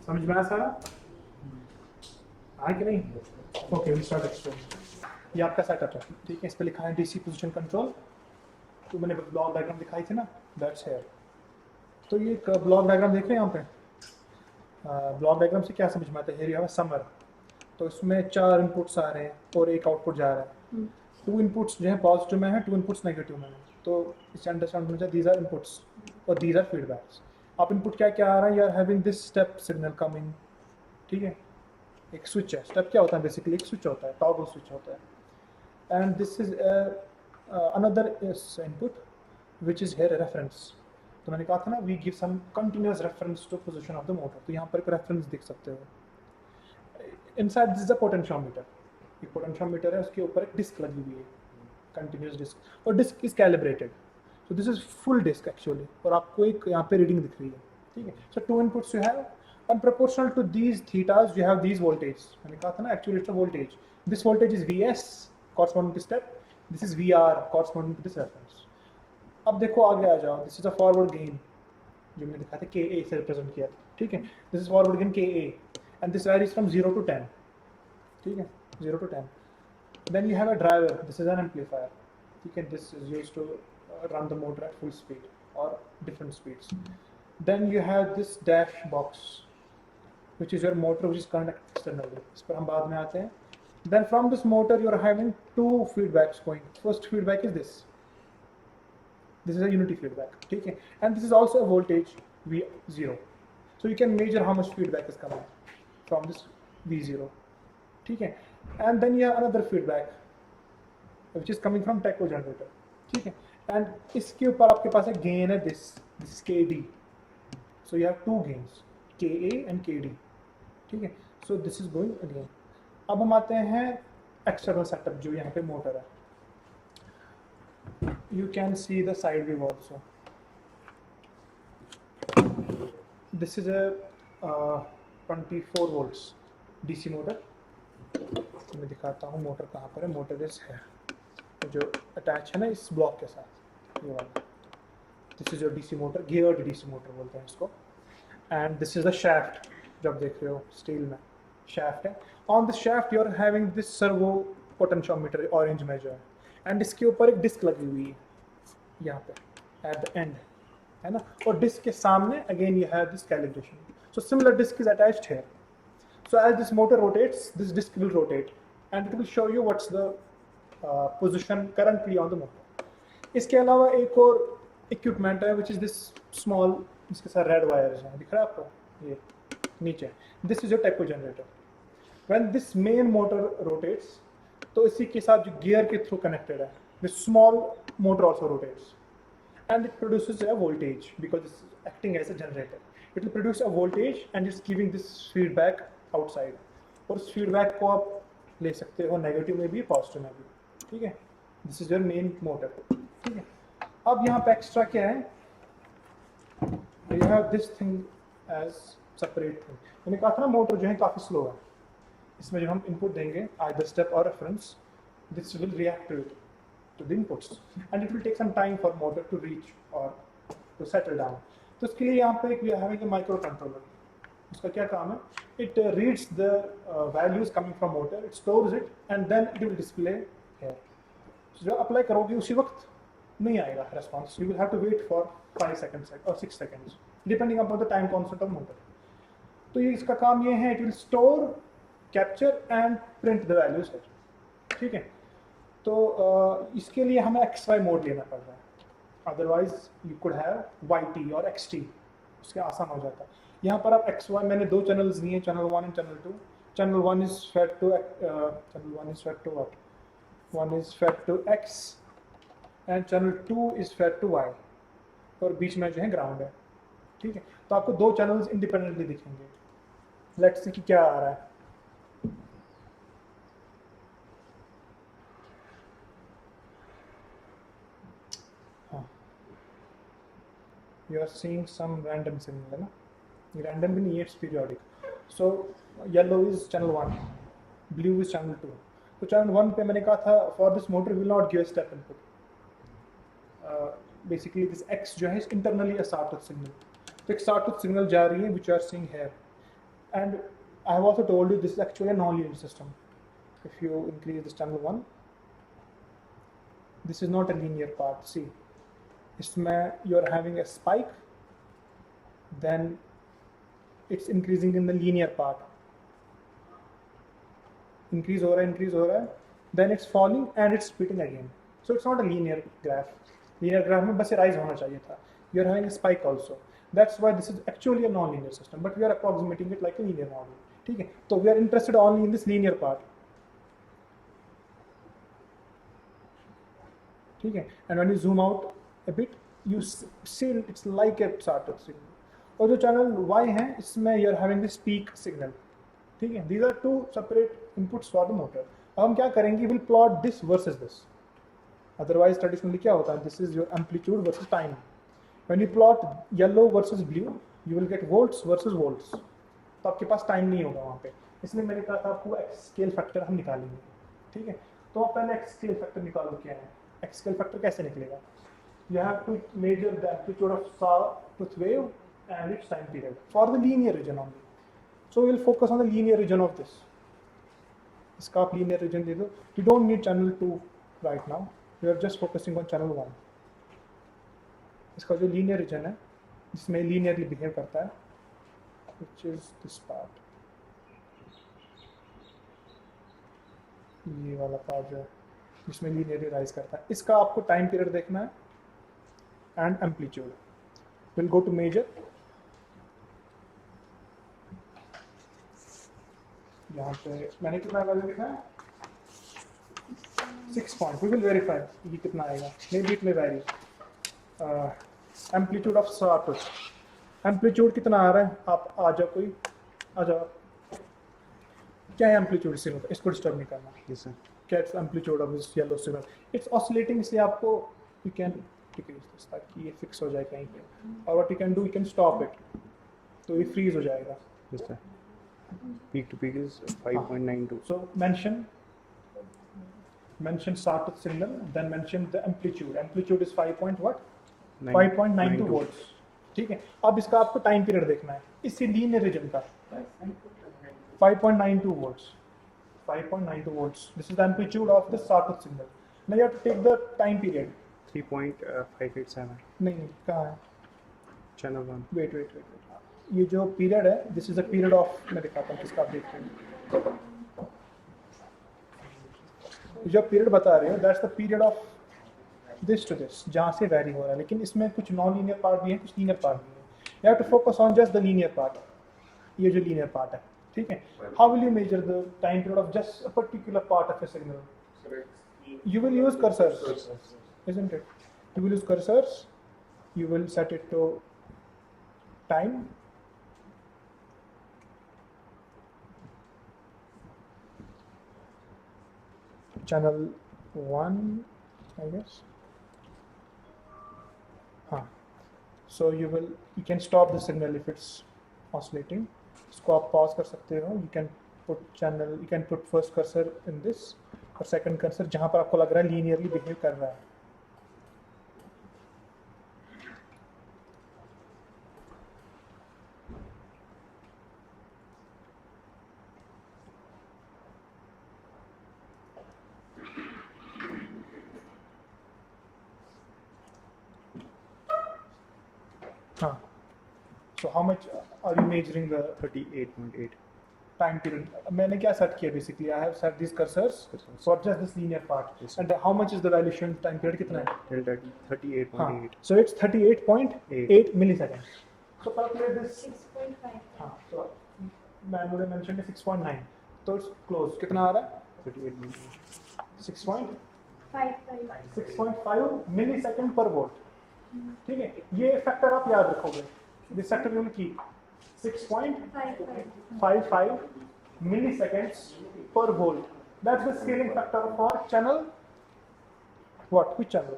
समझ में आया सारा? आए कि नहीं? Okay, we'll start explaining. ये आपका सेटअप है, ठीक है? इस पे लिखा है DC पोजीशन कंट्रोल. तो मैंने ब्लॉक डायग्राम दिखाई थी ना, that's here. तो ये ब्लॉक डायग्राम देख रहे हैं यहाँ पे. ब्लॉक डायग्राम से क्या समझ में आता है? here you have a summer. तो इसमें 4 इनपुट्स आ रहे हैं और एक आउटपुट जा रहा है. 2 इनपुट्स जो है पॉजिटिव में है, 2 इनपुट्स नेगेटिव में है. तो इससे अंडरस्टैंड होना चाहिए, these are inputs और these are feedbacks. आप इनपुट क्या क्या आ रहा है, you are having this step signal coming, ठीक है? एक स्विच है. स्टेप क्या होता है? बेसिकली एक स्विच होता है, टॉगल स्विच होता है. And this is another input which is here reference. तो मैंने कहा था ना, we give some continuous reference to position of the motor. तो यहाँ पर एक रेफरेंस देख सकते हो. Inside this is a potentiometer. एक पोटेंशियोमीटर है, उसके ऊपर एक डिस्क लगी हुई है, कंटिन्यूअस डिस्क, और disc is calibrated. So this is full disc actually, और आपको एक यहाँ पे रीडिंग दिख रही है, ठीक है? सो 2 inputs you have. And proportional to these thetas, you have these voltages. मैंने कहा था ना, actually it's a voltage. This voltage is Vs corresponding to step. This is Vr corresponding to this reference. अब देखो आगे आ जाओ. This is a forward gain जो मैंने दिखाया था, Ka से represent किया था, ठीक है? This is forward gain Ka, and this varies from 0 to 10, ठीक है? 0 to 10. Then you have a driver. This is an amplifier, ठीक है? This is used to run the motor at full speed or different speeds. Then you have this dash box, which is your motor, which is connected externally. इस पर हम बाद में आते हैं. Then from this motor you are having 2 feedbacks going. First feedback is this. This is a unity feedback, ठीक है? And this is also a voltage V0. So you can measure how much feedback is coming from this V0, ठीक है? And then you have another feedback, which is coming from tacho generator, ठीक है? And इसके ऊपर आपके पास एक gain है, this is KD. So you have 2 gains, KA and KD. ठीक है? So this is going again. अब हम आते हैं एक्सटर्नल सेटअप, जो यहाँ पे मोटर है. You can see the side view also. This is a 24 volts DC motor. मैं दिखाता हूँ मोटर कहाँ पर है. मोटर इस है जो अटैच है ना इस ब्लॉक के साथ, ये वाला. This is your DC motor, geared DC motor बोलते हैं इसको. And this is the shaft, जब देख रहे हो स्टील में शाफ्ट है. On the shaft you are having this servo potentiometer, orange measure, and इसके ऊपर एक डिस्क लगी हुई है यहाँ पे एट द एंड, है ना? और डिस्क के सामने again you have this calibration. So similar disc is attached here. So as this motor rotates, this disc will rotate and it will show you what's the position currently on the motor. इसके अलावा एक और इक्विपमेंट है विच इज दिस स्मॉल, इसके साथ रेड वायर्स हैं, दिख रहा है आपको ये नीचे. This is your tacho generator. When this main motor rotates, तो इसी के साथ जो गियर के थ्रू कनेक्टेड है, this small motor also rotates and it produces a voltage because it's acting as a generator. It will produce a voltage and it's giving this feedback outside. और उस फीडबैक को आप ले सकते हो नेगेटिव में भी, पॉजिटिव में भी, ठीक है? This is your main motor, ठीक है? अब यहाँ पे एक्स्ट्रा क्या है? You have this thing as separate thing. मैंने कहा था ना मोटर जो है काफ़ी स्लो है. इसमें जो हम इनपुट देंगे आइदर स्टेप और reference, this will react to it, to the inputs, and it will take some time for motor to reach or to settle down. तो इसके लिए यहाँ पे we are having a microcontroller. उसका क्या काम है? It reads the values coming from motor, it stores it, and then it will display here. So जब अप्लाई करोगे उसी वक्त नहीं आएगा response. You will have to wait for 5 seconds or 6 seconds, depending upon the time constant of motor. तो ये इसका काम ये है, it will store, capture and print the values here. ठीक है? तो इसके लिए हमें XY मोड लेना पड़ रहा है. Otherwise you could have YT और XT, उसके आसान हो जाता है. यहाँ पर आप XY, मैंने दो चैनल्स लिए, channel 1 and channel 2. Channel 1 is fed to what, 1 is fed to X and channel 2 is fed to Y, और बीच में जो है ग्राउंड है. ठीक है, तो आपको दो चैनल्स इंडिपेंडेंटली दिखेंगे. लेट्स सी कि क्या आ रहा है. You are seeing some random signal, है ना? ये random भी नहीं है, it's periodic. So yellow is channel 1, blue is channel 2. तो channel 1 पे मैंने कहा था for this motor will not give a step input. Basically this X जो है internally a sawtooth signal. तो एक sawtooth signal जा रही है which you are seeing here. And I have also told you this is actually a non-linear system. If you increase this channel 1, this is not a linear part. See. इसमें you are having a spike, then it's increasing in the linear part. Increase हो रहा है, then it's falling and it's splitting again. So it's not a linear graph. Linear graph में बस rise होना चाहिए था. You are having a spike also. That's why this is actually a non-linear system, but we are approximating it like a linear model. ठीक है? तो we are interested only in this linear part. ठीक है? And when you zoom out a bit, you see it's like a sawtooth signal. और जो channel Y है इसमें you are having this peak signal. ठीक है? These are two separate inputs for the motor. अब हम क्या करेंगे? We'll plot this versus this. Otherwise traditionally क्या होता है? This is your amplitude versus time. When you plot yellow versus blue, you will get volts versus volts. तो आपके पास टाइम नहीं होगा वहाँ पे. इसलिए मैंने कहा था आपको X scale factor हम निकालेंगे. ठीक है? तो आप पहले X scale factor निकालो क्या है? X scale factor कैसे निकलेगा? You have to measure the amplitude of sawtooth wave and its time period for the linear region only. So we will focus on the linear region of this. इसका आप linear region दे दो. You don't need channel 2 right now. We are just focusing on channel 1. इसका जो linear region है, जिसमें linearly behave करता है, which is this part. ये वाला part जो है, जिसमें linearly rise करता है. इसका आपको time period देखना है. And amplitude. We'll go to measure. यहाँ पे मैंने कितना वैल्यू लिखा है? 6 point. We will verify ये कितना आएगा. Maybe it may vary. Amplitude of sawtooth. Amplitude कितना आ रहा है? आप आ जाओ कोई, आ जाओ. क्या है amplitude signal? इसको disturb नहीं करना. Yes sir. क्या है amplitude of this yellow signal? It's oscillating, इसलिए आपको you can decrease this ताकि ये फिक्स हो जाए कहीं पे. और what you can do, you can stop it. तो ये freeze हो जाएगा. Yes sir. Peak to peak is 5.92. So mention sawtooth signal, then mention the amplitude. Amplitude is 5.92 volts. ठीक है? अब इसका आपको टाइम पीरियड देखना है इसी लीनियर रीजन का. 5.92 volts. 5.92 volts. This is the amplitude of the sawtooth signal. Now you have to take the time period. 3.587. नहीं कहाँ है? Channel 1. Wait. ये जो पीरियड है, this is the period of, मैं दिखाता हूँ किसका आप देख रहे हैं. जो पीरियड बता रहे हो, that's the period of this to this, जहाँ से वैरी हो रहा है. लेकिन इसमें कुछ नॉन लीनियर पार्ट भी है, कुछ लीनियर पार्ट भी है. You have to focus on just the linear part. ये जो लीनियर पार्ट है, ठीक है? How will you measure the time period of just a particular part of a signal? You will use cursors, isn't it? You will use cursors. You will set it to time. Channel 1, I guess. So you can stop the signal if it's oscillating. इसको आप pause कर सकते हो. You can put first cursor in this और सेकंड कर्सर जहां पर आपको लग रहा है लीनियरली बिहेव कर रहा है। हाँ, so how much are you measuring the 38.8. time period? मैंने क्या सेट किया basically? I have set these cursors for just this linear part. Yes. And how much is the valuation time period? कितना है? Delta T 38.8. हाँ, so it's 38.8 milliseconds. So calculate this. 6.5. हाँ, so manually mentioned है 6.9. तो it's close. कितना आ रहा है? 38.8. 6.5 millisecond per volt. ठीक है, ये फैक्टर आप याद रखोगे। This factor you will keep 6.55 milliseconds per volt. That's the scaling factor for channel. What? Which channel?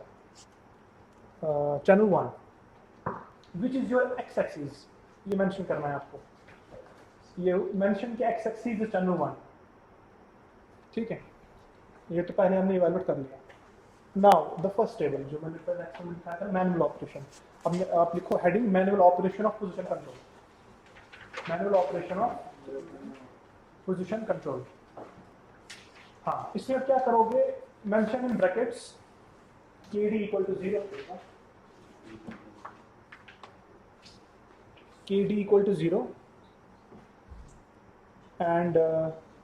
Channel 1. Which is your x-axis? ये mention करना है आपको। ये mention के x-axis is channel 1. ठीक है, ये तो पहले हमने evaluate कर लिया। Now the first table जो मैंने पहले एक्सपेरिमेंट किया था, manual operation। अब आप लिखो heading manual operation of position control। manual operation of position control। हाँ, इसमें क्या करोगे? mention in brackets KD equal to 0, KD equal to 0 and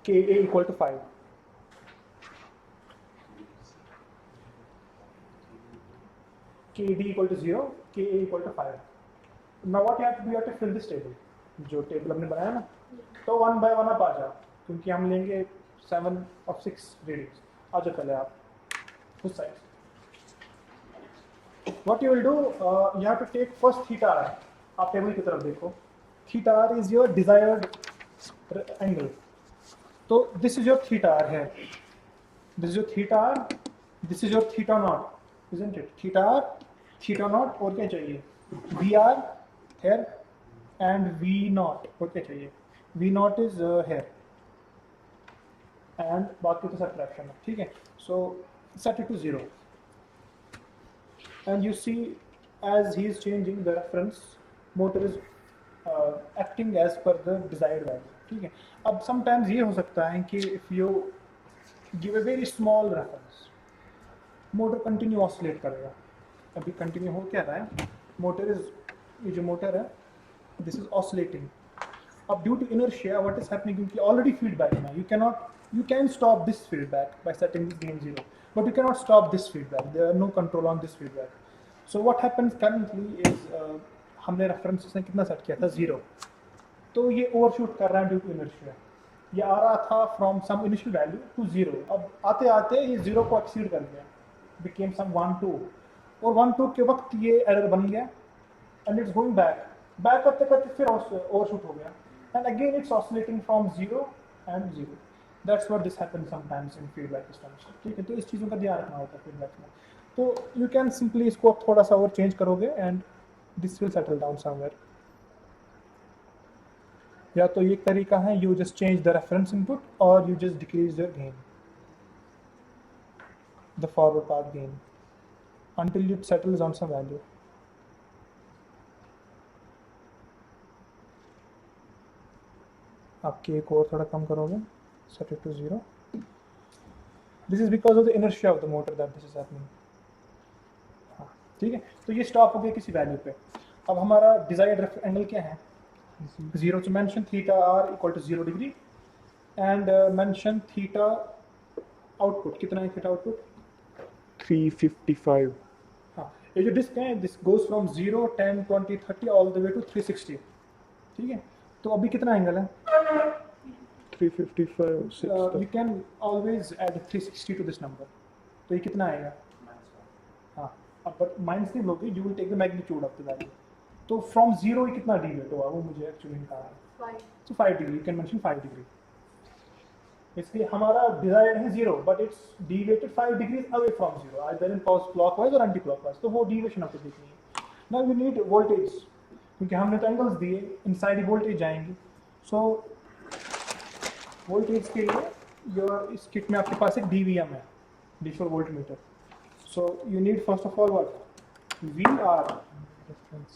KA equal to 5। KD equal to 0, KA equal to 5। Now what you have to do, you have to fill this table। जो टेबल हमने बनाया ना, तो 1 by 1 आप आ जाओ, क्योंकि हम लेंगे 7 of 6 रीडिंग्स। आ जाओ पहले आप उस side. What you will do, you have to take first theta r। आप टेबल की तरफ देखो, theta r is your desired angle। तो this is your theta r है, this is your theta r, this is your theta naught, isn't it? theta r, theta naught और क्या चाहिए? VR here and V naught और क्या चाहिए? V naught is here and बाकी तो subtraction है, ठीक है? So set it to 0 and you see as he is changing the reference, motor is acting as per the desired value, ठीक है? अब sometimes ये हो सकता है कि if you give a very small reference, motor continue oscillate करेगा। अभी continue हो क्या रहा है? Motor is, ये जो motor है, this is oscillating। अब due to inertia, what is happening? क्योंकि already feedback है, you can stop this feedback by setting this gain 0, but you cannot stop this feedback। There are no control on this feedback। So what happens currently is हमने references ने कितना set किया था? 0। तो ये overshoot कर रहा है due to inertia। ये आ रहा था from some initial value to 0। अब आते आते ये 0 को exceed कर गया, became some 1 2, और 1 2 के वक्त ये error बन गया and it's going back करते करते फिर overshoot हो गया and again it's oscillating from 0 and 0। That's what this happens sometimes in feedback systems। ठीक है, तो इस चीज़ों का ध्यान रखना होता है feedback में। तो you can simply इसको थोड़ा सा और change करोगे and this will settle down somewhere। या तो ये तरीका है, you just change the reference input or you just decrease your gain, the forward path gain, until it settles on some value। आप K को और थोड़ा कम करोगे, set it to 0। This is because of the inertia of the motor that this is happening। हाँ, ठीक है, तो ये स्टॉप हो गया किसी वैल्यू पे। अब हमारा डिजायर्ड एंगल क्या है? 0। तो mention theta r equal to 0 degree and mention theta output कितना है? Theta output 355. हाँ, ये जो डिस्क है, this goes from 0 10 20 30 all the way to 360। ठीक है, तो अभी कितना एंगल है? 355. You can always add 360 to this number। तो ये कितना आएगा? हाँ, अब माइनस नहीं लोगे, you will take the magnitude of the value। तो from 0 ये कितना deviate हुआ वो मुझे एक्चुअली निकालना है। 5। So 5 degree, you can mention 5 degree. इसलिए हमारा डिजायर्ड है 0 but it's deviated 5 degrees away from 0, either in clockwise or anti-clockwise। तो वो deviation आपको देखनी है। Now we need voltage, क्योंकि हमने तो एंगल्स दिए, इनसाइड ही वोल्टेज आएंगे। सो वोल्टेज के लिए योर इस किट में आपके पास एक DVM है, digital volt meter. So you need first of all what? VR.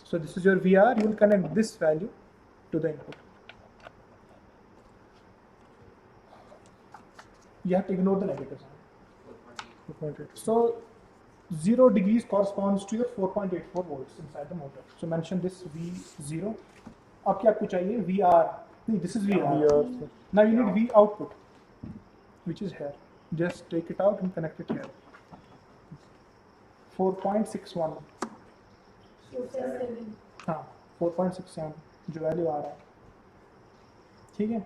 So this is your VR. You will connect this value to the input. You have to ignore the negative sign. So 0 degrees corresponds to your 4.84 volts inside the motor. So mention this V0. अब क्या आपको चाहिए? VR. नहीं, this is VR. Now you need V output, which is here. Just take it out and connect it here. 4.61. हाँ, 4.67 जो वैल्यू आ रहा है, ठीक है.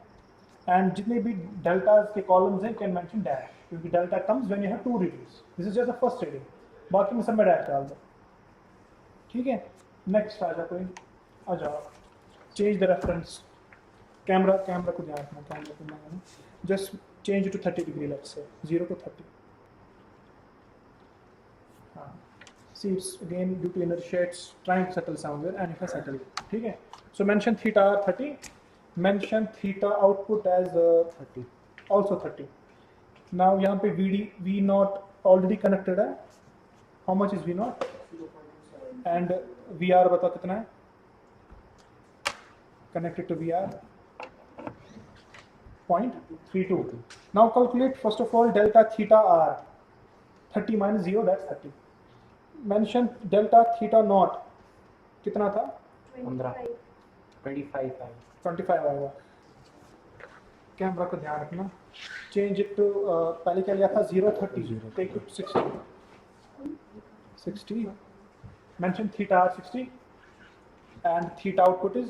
एंड जितने भी डेल्टाज के कॉलम्स हैं कैन मेंशन डैश, क्योंकि delta comes when you have 2 readings. This is just the first reading, बाकी में सब में डैश डाल दो, ठीक है. नेक्स्ट आ जाओ, कोई आ जाओ. Change the reference. कैमरा को ध्यान रखना, कैमरा को just change to 30 degree, let's say 0 to 30. See, it's again due to inertia, it's trying to settle somewhere, and if I settle it, ठीक है. So mention theta 30. Mention theta output as 30, also 30. Now यहाँ पे V naught already connected है. How much is V naught? And VR बताओ कितना है? Connected to VR 0.32. Now calculate first of all delta theta R. 30 minus 0, that's 30. Mention delta theta naught कितना था? 25 आएगा. कैमरा को ध्यान रखना. चेंज इट टू पहले क्या लिया था? 0.30. Take it 60. Mention theta 60 and theta output is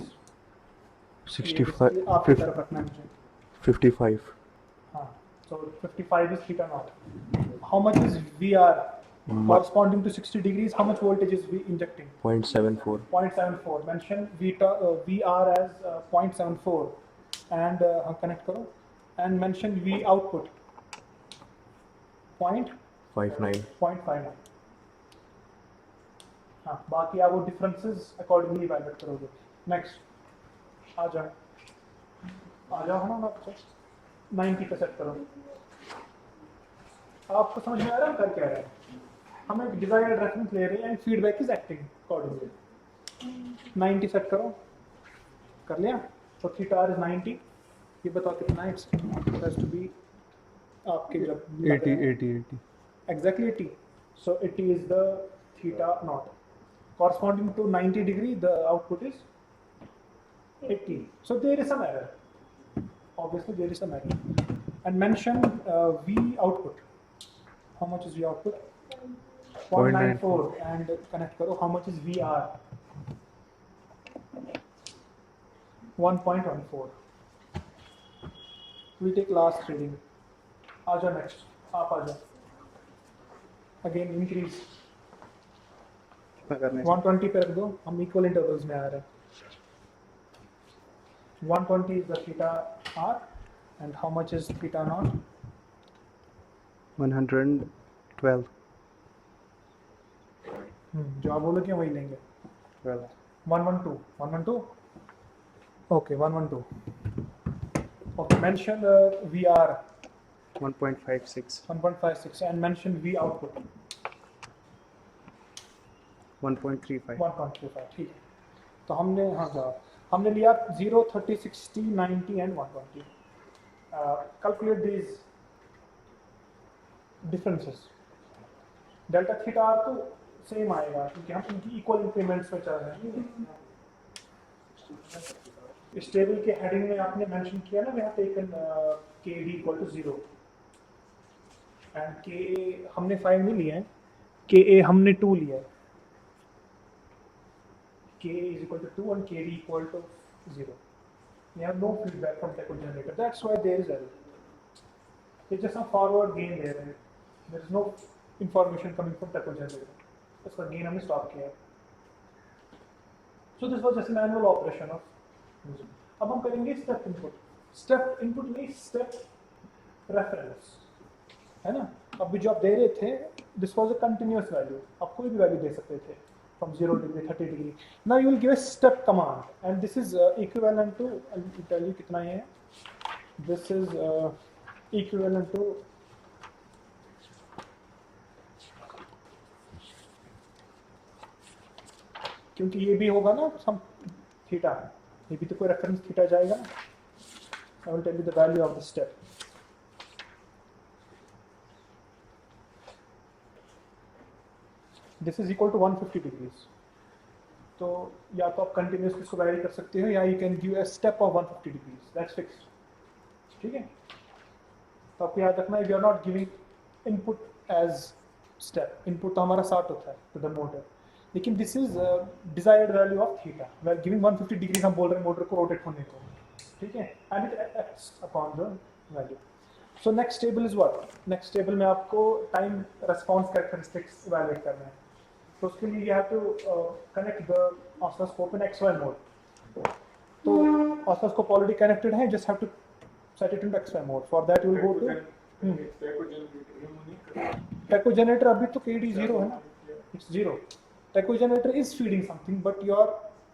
65. आपकी तरफ रखना मुझे. 55. हाँ, so 55 is theta naught. How much is VR? Corresponding to 60 degrees, how much voltage is we injecting? 0.74. 0.74. Mention VR as 0.74 and connect करो and mention V output 59. 0.59. हाँ, बाकी आप वो differences accordingly evaluate करोगे. Next, आ जाओ है ना, 90 पे सेट करो. आपको समझ में आ रहा है कर क्या रहा है? हम एक डिजायर्ड रेफरेंस ले रहे हैं and feedback is acting accordingly. 90 set करो. कर लिया? तो थीटा आर इज 90. ये बताओ कितना है? इट्स हैज टू बी आपके जब 80. Exactly 80. So 80 is the theta naught. Corresponding to 90 degree, the output is 80. So there is some error. Obviously there is some error. And mention V output. How much is V output? 0.94. And connect karo. How much is VR? 1.14. We take last reading. Aaja next. Aap aaja. Again increase. 120 पे रख दो. हम equal intervals में आ रहे हैं. 120 is the theta R. And how much is theta naught? 112. जो आप बोलोगे वही लेंगे. 112. Okay, 112. Okay, mention VR 1.56. 1.56 and mention V output 1.35. 1.35. ठीक है. तो हमने लिया 0, 30, 60, 90 and 120. Calculate these differences. Delta theta R तो सेम आएगा क्योंकि हम इनकी इक्वल इंक्रीमेंट्स में चल रहे हैं. इस टेबल के हेडिंग में आपने मेंशन किया ना, we have taken KD equal to 0 and KA हमने 5 नहीं लिया है, KA हमने 2 लिया है. KA is equal to 2 and KD equal to 0. We have no feedback from Teco generator. That's why there is error. It's just some forward gain there. There is no information coming from Teco generator. इसका gain हमने stop किया. So this was just a manual operation of. अब हम करेंगे step input. Step input means step reference, है ना? अब भी जो आप दे रहे थे, this was a continuous value. आप कोई भी value दे सकते थे. From 0 degree, 30 degree. Now you will give a step command, and this is equivalent to. I'll tell you कितना ये है. This is इक्विवेलेंट टू क्योंकि ये भी होगा ना सम थीटा, ये भी तो कोई रेफरेंस थीटा जाएगा ना. I will tell you the value of the step. This is equal to 150 degrees. तो या तो आप कंटिन्यूस इसको वैरी कर सकते हो या you can give a step of 150 degrees, that's fixed. ठीक है. तो आपको याद रखना है we are not giving input as step. Input तो हमारा 60 होता है टू द मोटर, लेकिन this is desired value of theta. We are giving 150 degree, हम बोल रहे हैं मोटर को रोटेट होने को. ठीक है. And it acts upon the value. So next table is what? Next table में आपको टाइम रेस्पॉन्स कैरेक्टरिस्टिक्स इवैल्यूएट करना है. तो उसके लिए you have to connect the oscilloscope in XY mode. तो ऑसिलोस्कोप ऑलरेडी कनेक्टेड है, just have to set it into XY mode. For that you will go to tacho generator. अभी तो KD 0 है ना, it's 0. tacho generator is feeding something but your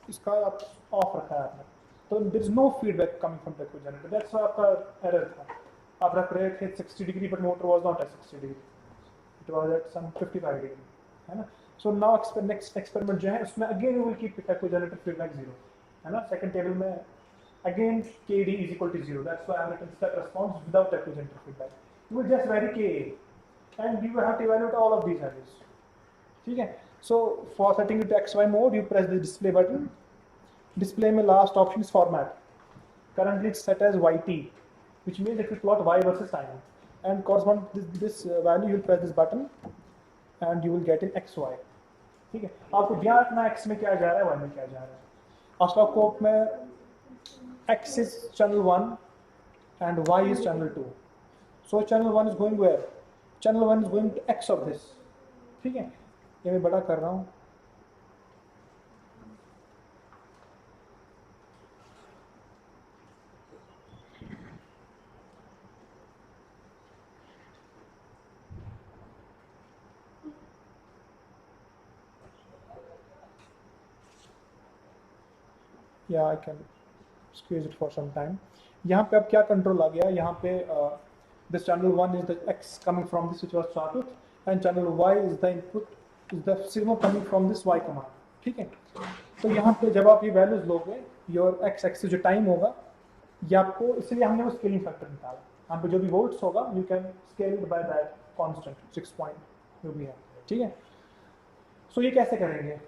इसका आप ऑफ रखा है आपने, तो there is no feedback coming from tacho generator. That's why आपका error था. आप रख रहे थे 60 degree but motor was not at 60 degree, it was at some 55 degree, है ना. So now next experiment जो है उसमें again you will keep tacho generator feedback 0, है ना. Second table में again KD is equal to 0. That's why I have written step response without tacho generator feedback. You will just vary KA and you will have to evaluate all of these values. ठीक है. So for setting it to XY mode, you press the display button. Display में last option is format. Currently it's set as YT, which means it will plot Y versus time. And correspond this value, you will press this button and you will get in XY. ठीक है. आपको ध्यान रखना X में क्या जा रहा है, Y में क्या जा रहा है. ऑसिलोस्कोप में X is channel 1 and Y is channel 2. So channel 1 is going where? Channel 1 is going to X of this. ठीक है. ये मैं बड़ा कर रहा हूँ. Yeah, I can squeeze it for some time. यहाँ पे अब क्या कंट्रोल आ गया? यहाँ पे this channel 1 is the X coming from this which was sawtooth, and channel Y is the input, is the signal coming from this Y command. ठीक है. तो यहाँ पे जब आप ये वैल्यूज लोगे, your X एक्सिस जो टाइम होगा, ये आपको, इसलिए हमने वो स्केलिंग फैक्टर निकाला. यहाँ पे जो भी वोल्ट्स होगा you can scale it by that constant 6 point जो भी है. ठीक है. सो ये कैसे करेंगे?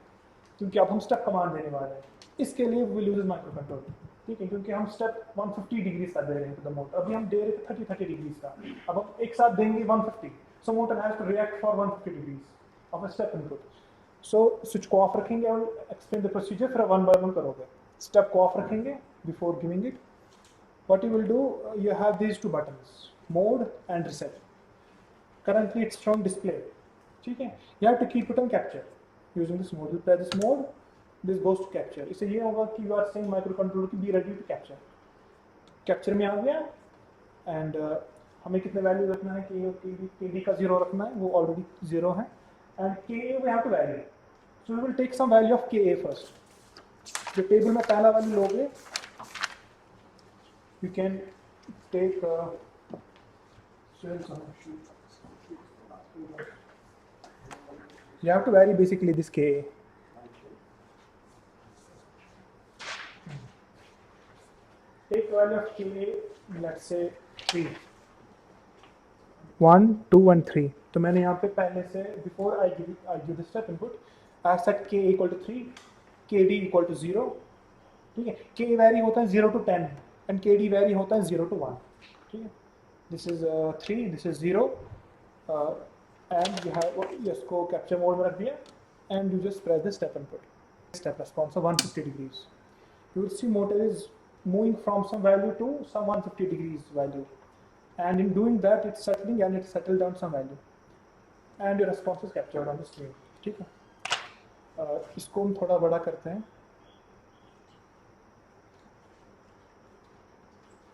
क्योंकि अब हम स्टेप कमांड देने वाले हैं. इसके लिए विल यूज माइक्रो कंट्रोलर. ठीक है. क्योंकि हम स्टेप 150 डिग्रीज का दे रहे हैं टू द मोटर. अभी हम दे रहे थे 30 डिग्रीज का, अब हम एक साथ देंगे 150. So motor has to react for 150 degrees of a step input. So switch को ऑफ रखेंगे और एक्सप्लेन द प्रोसीजर, फिर 1 बाय 1 करोगे. स्टेप को ऑफ रखेंगे before giving it. What you will do, you have these two buttons, mode and reset. Currently it's showing display. ठीक है. You have to keep it on capture using this mode. You press this mode, this goes to capture. इससे ये होगा कि you are saying microcontroller की be ready to capture. Capture में आ गया and हमें कितने वैल्यू रखना है कि KD का 0 रखना है, वो ऑलरेडी 0 है. and KA we have to vary. So we will take some value of KA first. जो टेबल में पहला वैल्यू लोगे, you can take you have to vary basically this KA. Take value of KA, let's say 3. 1, 2 and 3. तो मैंने यहाँ पे पहले से before I give the step input, I set KA equal to 3, KD equal to 0. ठीक है. KA वैरी होता है 0 to 10 and KD वैरी होता है 0 to 1. ठीक है. This is 3, this is 0. And you have इसको कैप्चर मोड में रख दिया and you just press the step input. Step response of 150 degrees. You will see motor is moving from some value to some 150 degrees value, and in doing that it's settling and it's settled down some value and your response is captured on the screen. ठीक है. इसको हम थोड़ा बड़ा करते हैं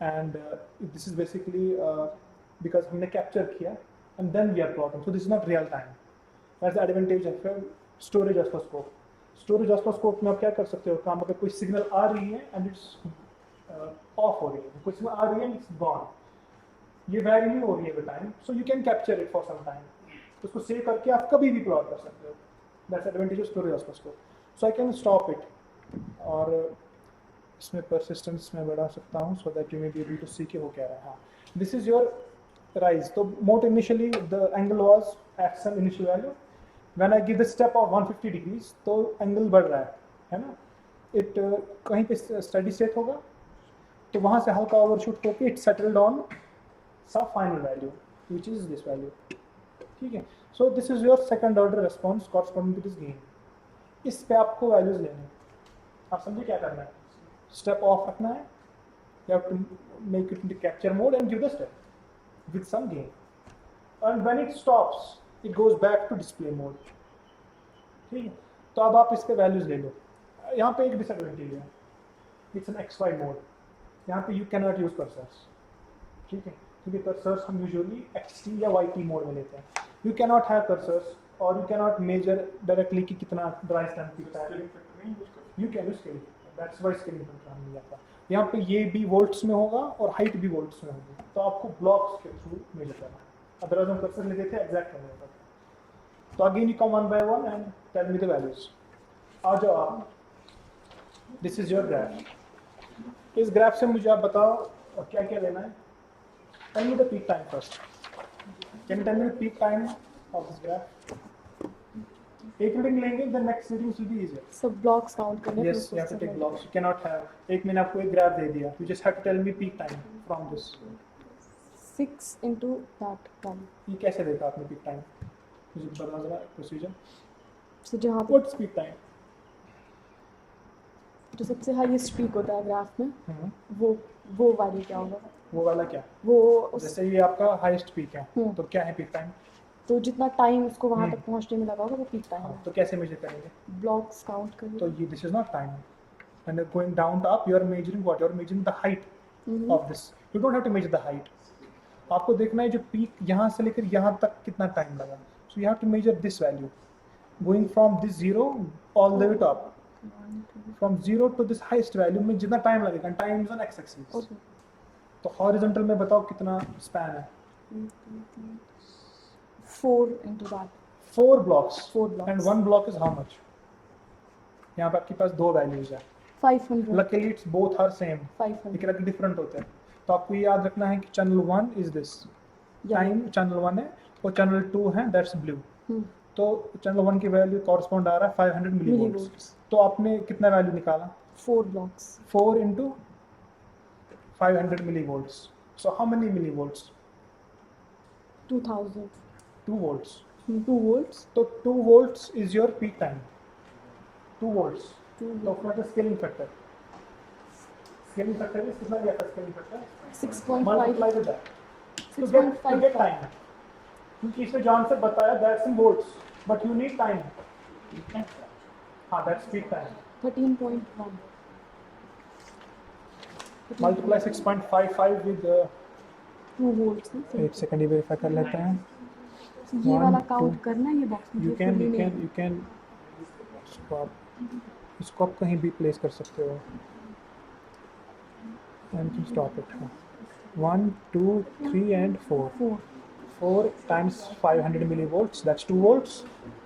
and this is basically because हमने कैप्चर किया and then we are plotting. So this is not real time. That's the advantage of storage oscilloscope. Storage oscilloscope में आप क्या कर सकते हो? काम अगर कोई सिग्नल आ रही है and it's ऑफ हो रही है, कोई सिग्नल आ रही है and it's gone. ये वैरी नहीं हो रही है with time, so you can capture it for some time, उसको सेव करके आप कभी भी प्लॉट कर सकते हो, that's advantage of storage oscilloscope. So I can stop it और इसमें परसिस्टेंस में बढ़ा सकता हूँ so that you may be able to see के हो क्या रहा है। हाँ, दिस इज योर राइज, तो मोट initially the angle was at some initial value, when I give the step of 150 degrees तो एंगल बढ़ रहा है ना, इट कहीं पे स्टडी स्टेट होगा तो वहाँ से हल्का ओवरशूट होकर it settled on some final value which is this value, ठीक है। So this is your second order response corresponding to this gain. इस पे आपको वैल्यूज लेने हैं, आप समझे क्या करना है, स्टेप ऑफ रखना है, you have to make it into capture mode and give the step with some gain, and when it stops it goes back to display mode, ठीक है। तो अब आप इस पे वैल्यूज ले लो। यहाँ पे एक डिसएडवांटेज है, इट्स एन XY मोड, यहाँ पे you can not use cursors, ठीक है, क्योंकि कर्सर्स हम यूजुअली XT या YT मोड में लेते हैं, you can not have cursors और you can not measure directly कि कितना ड्राई स्टैम्प दिखता है, you can use that's why scaling factor नहीं आता। यहाँ पे ये भी वोल्ट्स में होगा और हाइट भी वोल्ट्स में होगी, तो आपको ब्लॉक्स के थ्रू मेजर करना है, अदरवाइज हम कर्सर लेते थे एग्जैक्ट करने होता। तो again you come one by one and tell me the values. आ जाओ आप, दिस इज योर ग्राफ। इस ग्राफ से मुझे आप बताओ क्या क्या लेना है। Tell me the peak time first, can you tell me the peak time of this graph. एक रीडिंग लेंगे, the next reading will be easier. So blocks count करने Yes, you have to take blocks. You cannot have. एक मैंने आपको एक ग्राफ दे दिया. You just have to tell me peak time from this. 6 into that one. ये कैसे देखा आपने peak time? मुझे बता जरा प्रोसीजर. So जहाँ पे What's peak time? जो सबसे हाईएस्ट पीक होता है ग्राफ में, वो वाली क्या होगा? वो वाला क्या? वो जैसे ये आपका हाईएस्ट पीक है, तो क्या है peak time? तो जितना टाइम उसको वहाँ तक पहुँचने में लगा होगा वो पीक टाइम है। तो कैसे मेजर करेंगे? ब्लॉक्स काउंट करिए। तो ये this is not time. When you're going down to up, you are measuring what? You are measuring the height of this. You don't have to measure the height. आपको देखना है जो पीक यहाँ से लेकर यहाँ तक कितना टाइम लगा. So you have to measure this value, going from this zero all the way to up. From zero to this highest value में जितना टाइम लगेगा, time is on x axis. तो हॉरिजॉन्टल में बताओ कितना स्पैन है? 4 into that. 4 blocks. 4 blocks. And 1 block is how much? यहाँ पे आपके पास 2 वैल्यूज है। 500. Luckily it's both are same. 500. लेकिन अगर डिफरेंट होते हैं तो आपको ये याद रखना है कि channel 1 is this, time channel 1 है और चैनल 2 है दैट्स ब्लू। तो चैनल 1 की वैल्यू कॉरस्पॉन्ड आ रहा है 500 मिलीवोल्ट्स। तो आपने कितना वैल्यू निकाला? 4 blocks. 4 into 500 millivolts. So how many millivolts? 2000. 2 volts. 2 volts. So 2 volts is your peak time. 2 volts. 2 So what is scaling factor? Scaling factor is कितना दिया था scaling factor? 6.5. Multiply with that. To get time. क्योंकि इसमें जॉन से बताया that's in volts, but you need time. हाँ, that's peak time. 13.1. Multiply 6.55 with 2 volts. एक सेकंड ही वेरीफाई कर लेते हैं। ये वाला 1, काउंट 2. करना है ये बॉक्स में। You can इसको आप कहीं भी प्लेस कर सकते हो and you stop it. 1, 2, 3 and 4. 4 times 500 millivolts, that's 2 volts,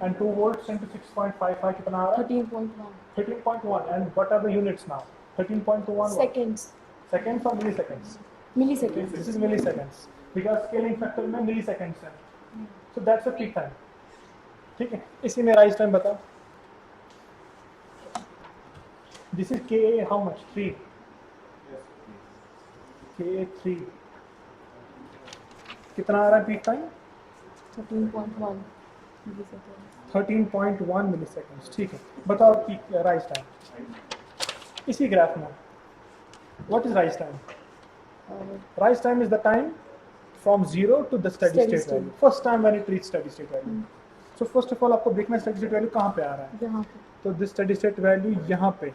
and 2 volts into 6.55 कितना आ रहा है? 13.1. 13.1. And what are the units now? 13.21 what? Seconds. Seconds or milliseconds? Milliseconds. This is milliseconds because scaling factor में milliseconds है. So that's the peak time. ठीक है, इसी में rise time बताओ. This is Ka how much? 3. Ka 3. कितना आ रहा है peak time? 13.1 milliseconds. 13.1 milliseconds. ठीक है, बताओ peak rise time. इसी ग्राफ में what is rise time? Rise time is the time from 0 to the steady state value. First time when it reaches steady state value. So first of all आपको देखना steady state value कहाँ पे आ रहा है? यहाँ पे। तो this steady state value यहाँ पे,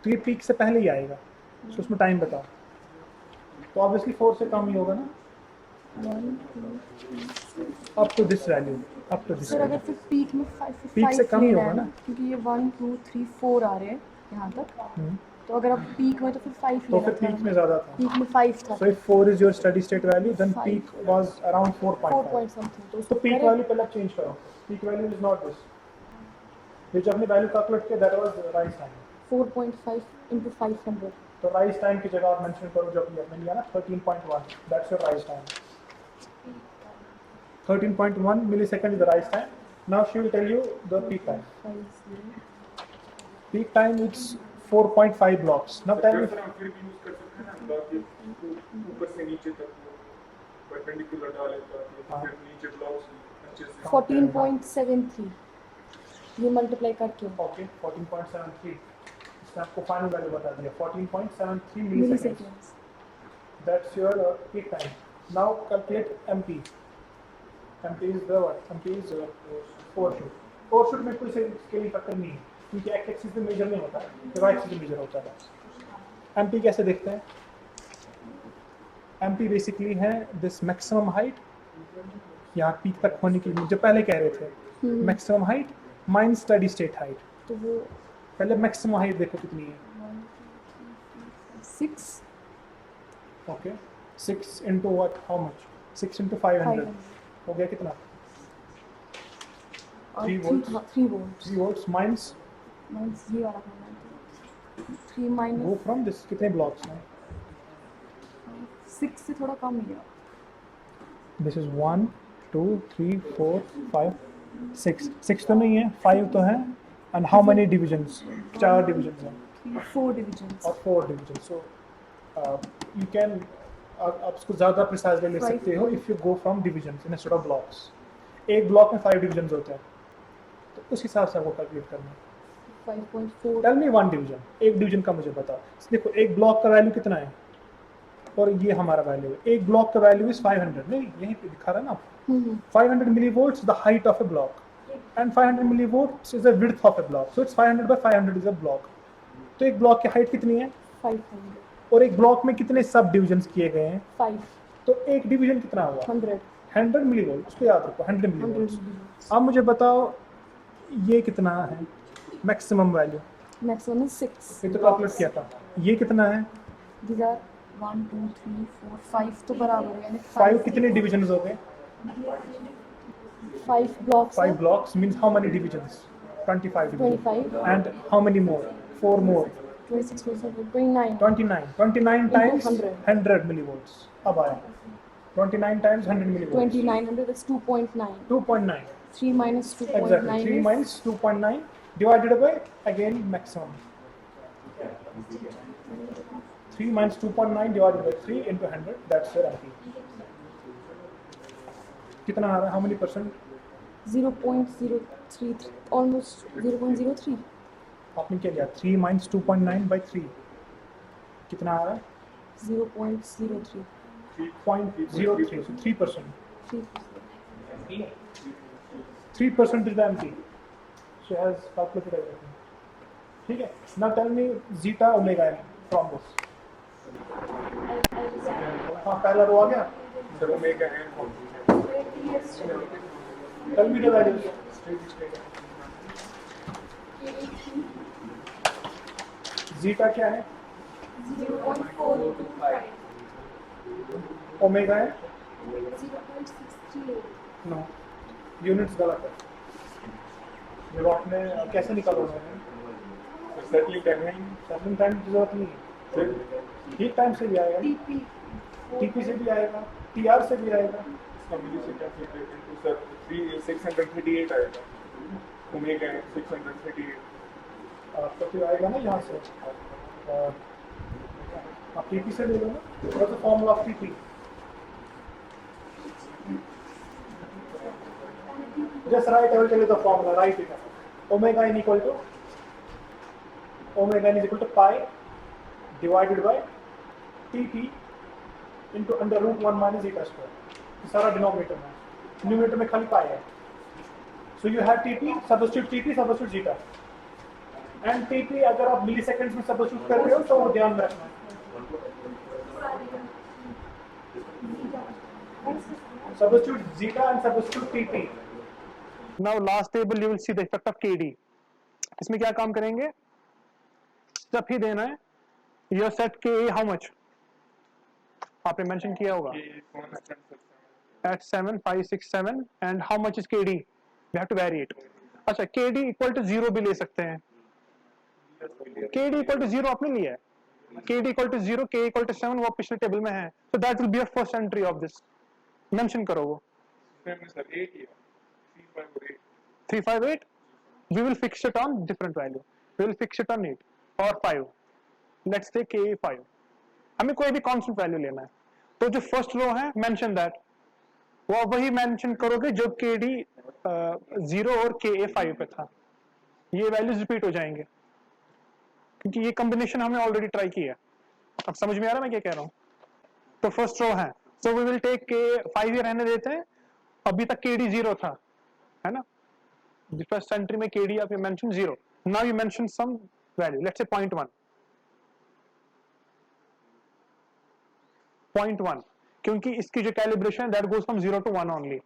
तो ये peak से पहले ही आएगा। तो उसमें टाइम बताओ। तो obviously 4 से कम ही होगा ना? 1, 2, 3, Up to this value, up to this sir अगर value. फिर पीक में 5 Peak से कम ही होगा ना? क्योंकि ये 1, 2, 3, 4 आ रहे हैं यहाँ तक। तो अगर अब पीक में तो फिर 5 तो लेना फिर था पीक में ज़्यादा था. पीक में 5 था So if 4 is your steady state value, then Five. peak was around 4 4.5. Point something तो तो उसको peak करेक्ट value पहले आप change करो. Peak value is not this. ये जो आपने value calculate किया, that was rise time. 4.5 into 500 तो rise time की जगह आप mention करो जो अभी आपने लिया ना 13.1. That's your rise time. 13.1 millisecond is the rise time. Now she will tell you the peak time. 50 Peak time is 4.5 blocks. Now tell me. फिर हम फिर भी यूज कर सकते हैं ना ब्लॉक के ऊपर से नीचे तक परपेंडिकुलर डाले तो हाँ. फिर नीचे ब्लॉक्स अच्छे से 14.73 ये मल्टीप्लाई करके Okay, 14.73. इसने आपको फाइनल वैल्यू बता दिया 14.73 milliseconds. Milliseconds That's your peak time. Now calculate MP. MP is the what? MP is overshoot. Overshoot में कोई स्केलिंग फैक्टर नहीं है क्योंकि एक्स एक्सिस पे मेजर नहीं होता है, वाई एक्सिस पे मेजर होता है. MP कैसे देखते हैं? MP बेसिकली है दिस मैक्सिमम हाइट यहाँ पीक तक होने के लिए जो पहले कह रहे थे maximum height minus steady state height. तो वो पहले मैक्सिमम हाइट देखो कितनी है. 6 okay 6 into what how much 6 into 500 हो गया कितना और 3 volts. 3 volts 3 volts minus minus ये वाला करना है 3 गो माइनस फ्रॉम दिस कितने ब्लॉक्स हैं 6 से थोड़ा कम ही है दिस इज 1 2 3 4 5 6 6 तो नहीं है 5 तो है and how many divisions 4 divisions हैं 4 डिविजन्स और 4 डिविजन्स सो यू कैन आप इसको ज़्यादा प्रिसाइजली ले सकते हो if you go from divisions instead of blocks. एक ब्लॉक में 5 डिविजन्स होते हैं तो उस हिसाब से आपको कैलकुलेट करना है. 5.4 टेल मी 1 डिवीजन. एक डिवीजन का मुझे बताओ. देखो एक ब्लॉक का वैल्यू कितना है और ये हमारा वैल्यू है. एक ब्लॉक का वैल्यू इज 500. नहीं यहीं पे दिखा रहा है ना आपको. 500 millivolts the height of a block and 500 millivolts is the width of a block. So it's 500 by 500 is a block. तो एक ब्लॉक की हाइट कितनी है 500 और एक ब्लॉक में कितने सब डिविजन्स किए गए हैं 5 तो एक डिवीजन कितना हुआ 100 100 मिलीवोल्ट. उसको याद रखो 100 मिलीवोल्ट. 100 अब मुझे बताओ ये कितना है मैक्सिमम वैल्यू. मैक्सिमम इज 6 ये तो कैलकुलेट किया था. ये कितना है दीज आर 1 2 3 4 5 तो बराबर है यानी 5 कितने डिविजन्स हो गए 5 blocks 5 blocks means how many divisions 25 divisions. 25 And how many more 4 more 26 29 29 times 100. 100 millivolts. अब आया 29 times 100 millivolts 2900 is 2.9 2.9 3 minus 2.9 exactly 3 is minus 2.9 divided by again maximum 3 minus 2.9 divided by 3 into 100 that's your MP. कितना आ रहा है how many percent 0.033 almost 0.03 आपने क्या लिया 3 minus 2.9 by 3 कितना आ रहा है 0.03 0.03 so 3%. 3 3% is the MP. She has calculated everything. ठीक है. Now tell me zeta omega n from this. हाँ पहला रो आ गया. Sir omega N Tell me the values. Zeta क्या है? Omega n? No. Units गलत है. ये आपने कैसे निकालोगे? सेटलिंग टाइम है सेटलिंग टाइम की जरूरत नहीं है. फिर हीट टाइम से भी आएगा. टीपी से भी आएगा. टीआर से भी आएगा. इसका मिलीसेकंड से इनटू सर 638 आएगा ओमेगा एन 638 तो फिर आएगा ना यहाँ से. आप टीपी से ले लो ना. What's the formula of TP? Just write. I will tell you the formula. Write it. Omega n equal to pi divided by TP into under root 1 minus zeta square. ये सारा डिनोमिनेटर में. न्यूमरेटर में खाली पाई है. So you have TP, substitute TP, substitute zeta. And TP अगर आप मिली सेकेंड्स में substitute कर रहे हो तो वो ध्यान में रखना. Substitute zeta and substitute TP. Now last table you will see the effect of KD. इसमें क्या काम करेंगे? जब ही देना है योर सेट के हाउ मच आपने मेंशन किया होगा at 7 5 6 7 and how much is kd we have to vary it अच्छा kd equal to 0 भी ले सकते हैं kd equal to 0 आपने लिया है kd equal to 0 k equal to 7 वो पिछले टेबल में है so that will be a first entry of this mention करो वो 358 we will fix it on different value we will fix it on 8 or 5 let's say k 5 हमें कोई भी कांस्टेंट वैल्यू लेना है तो जो फर्स्ट रो है मेंशन दैट वो वही मेंशन करोगे जो के डी 0 और के ए 5 पे था ये वैल्यूज रिपीट हो जाएंगे क्योंकि ये कॉम्बिनेशन हमने ऑलरेडी ट्राई किया अब समझ में आ रहा है मैं क्या कह रहा हूँ तो फर्स्ट रो है सो वी विल टेक के 5 ये रहने देते हैं अभी तक के डी 0 था है ना फर्स्ट एंट्री में के डी आप mention 0 now you mention some value let's say 0.1 क्योंकि इसकी जो calibration that goes from 0 to 1 only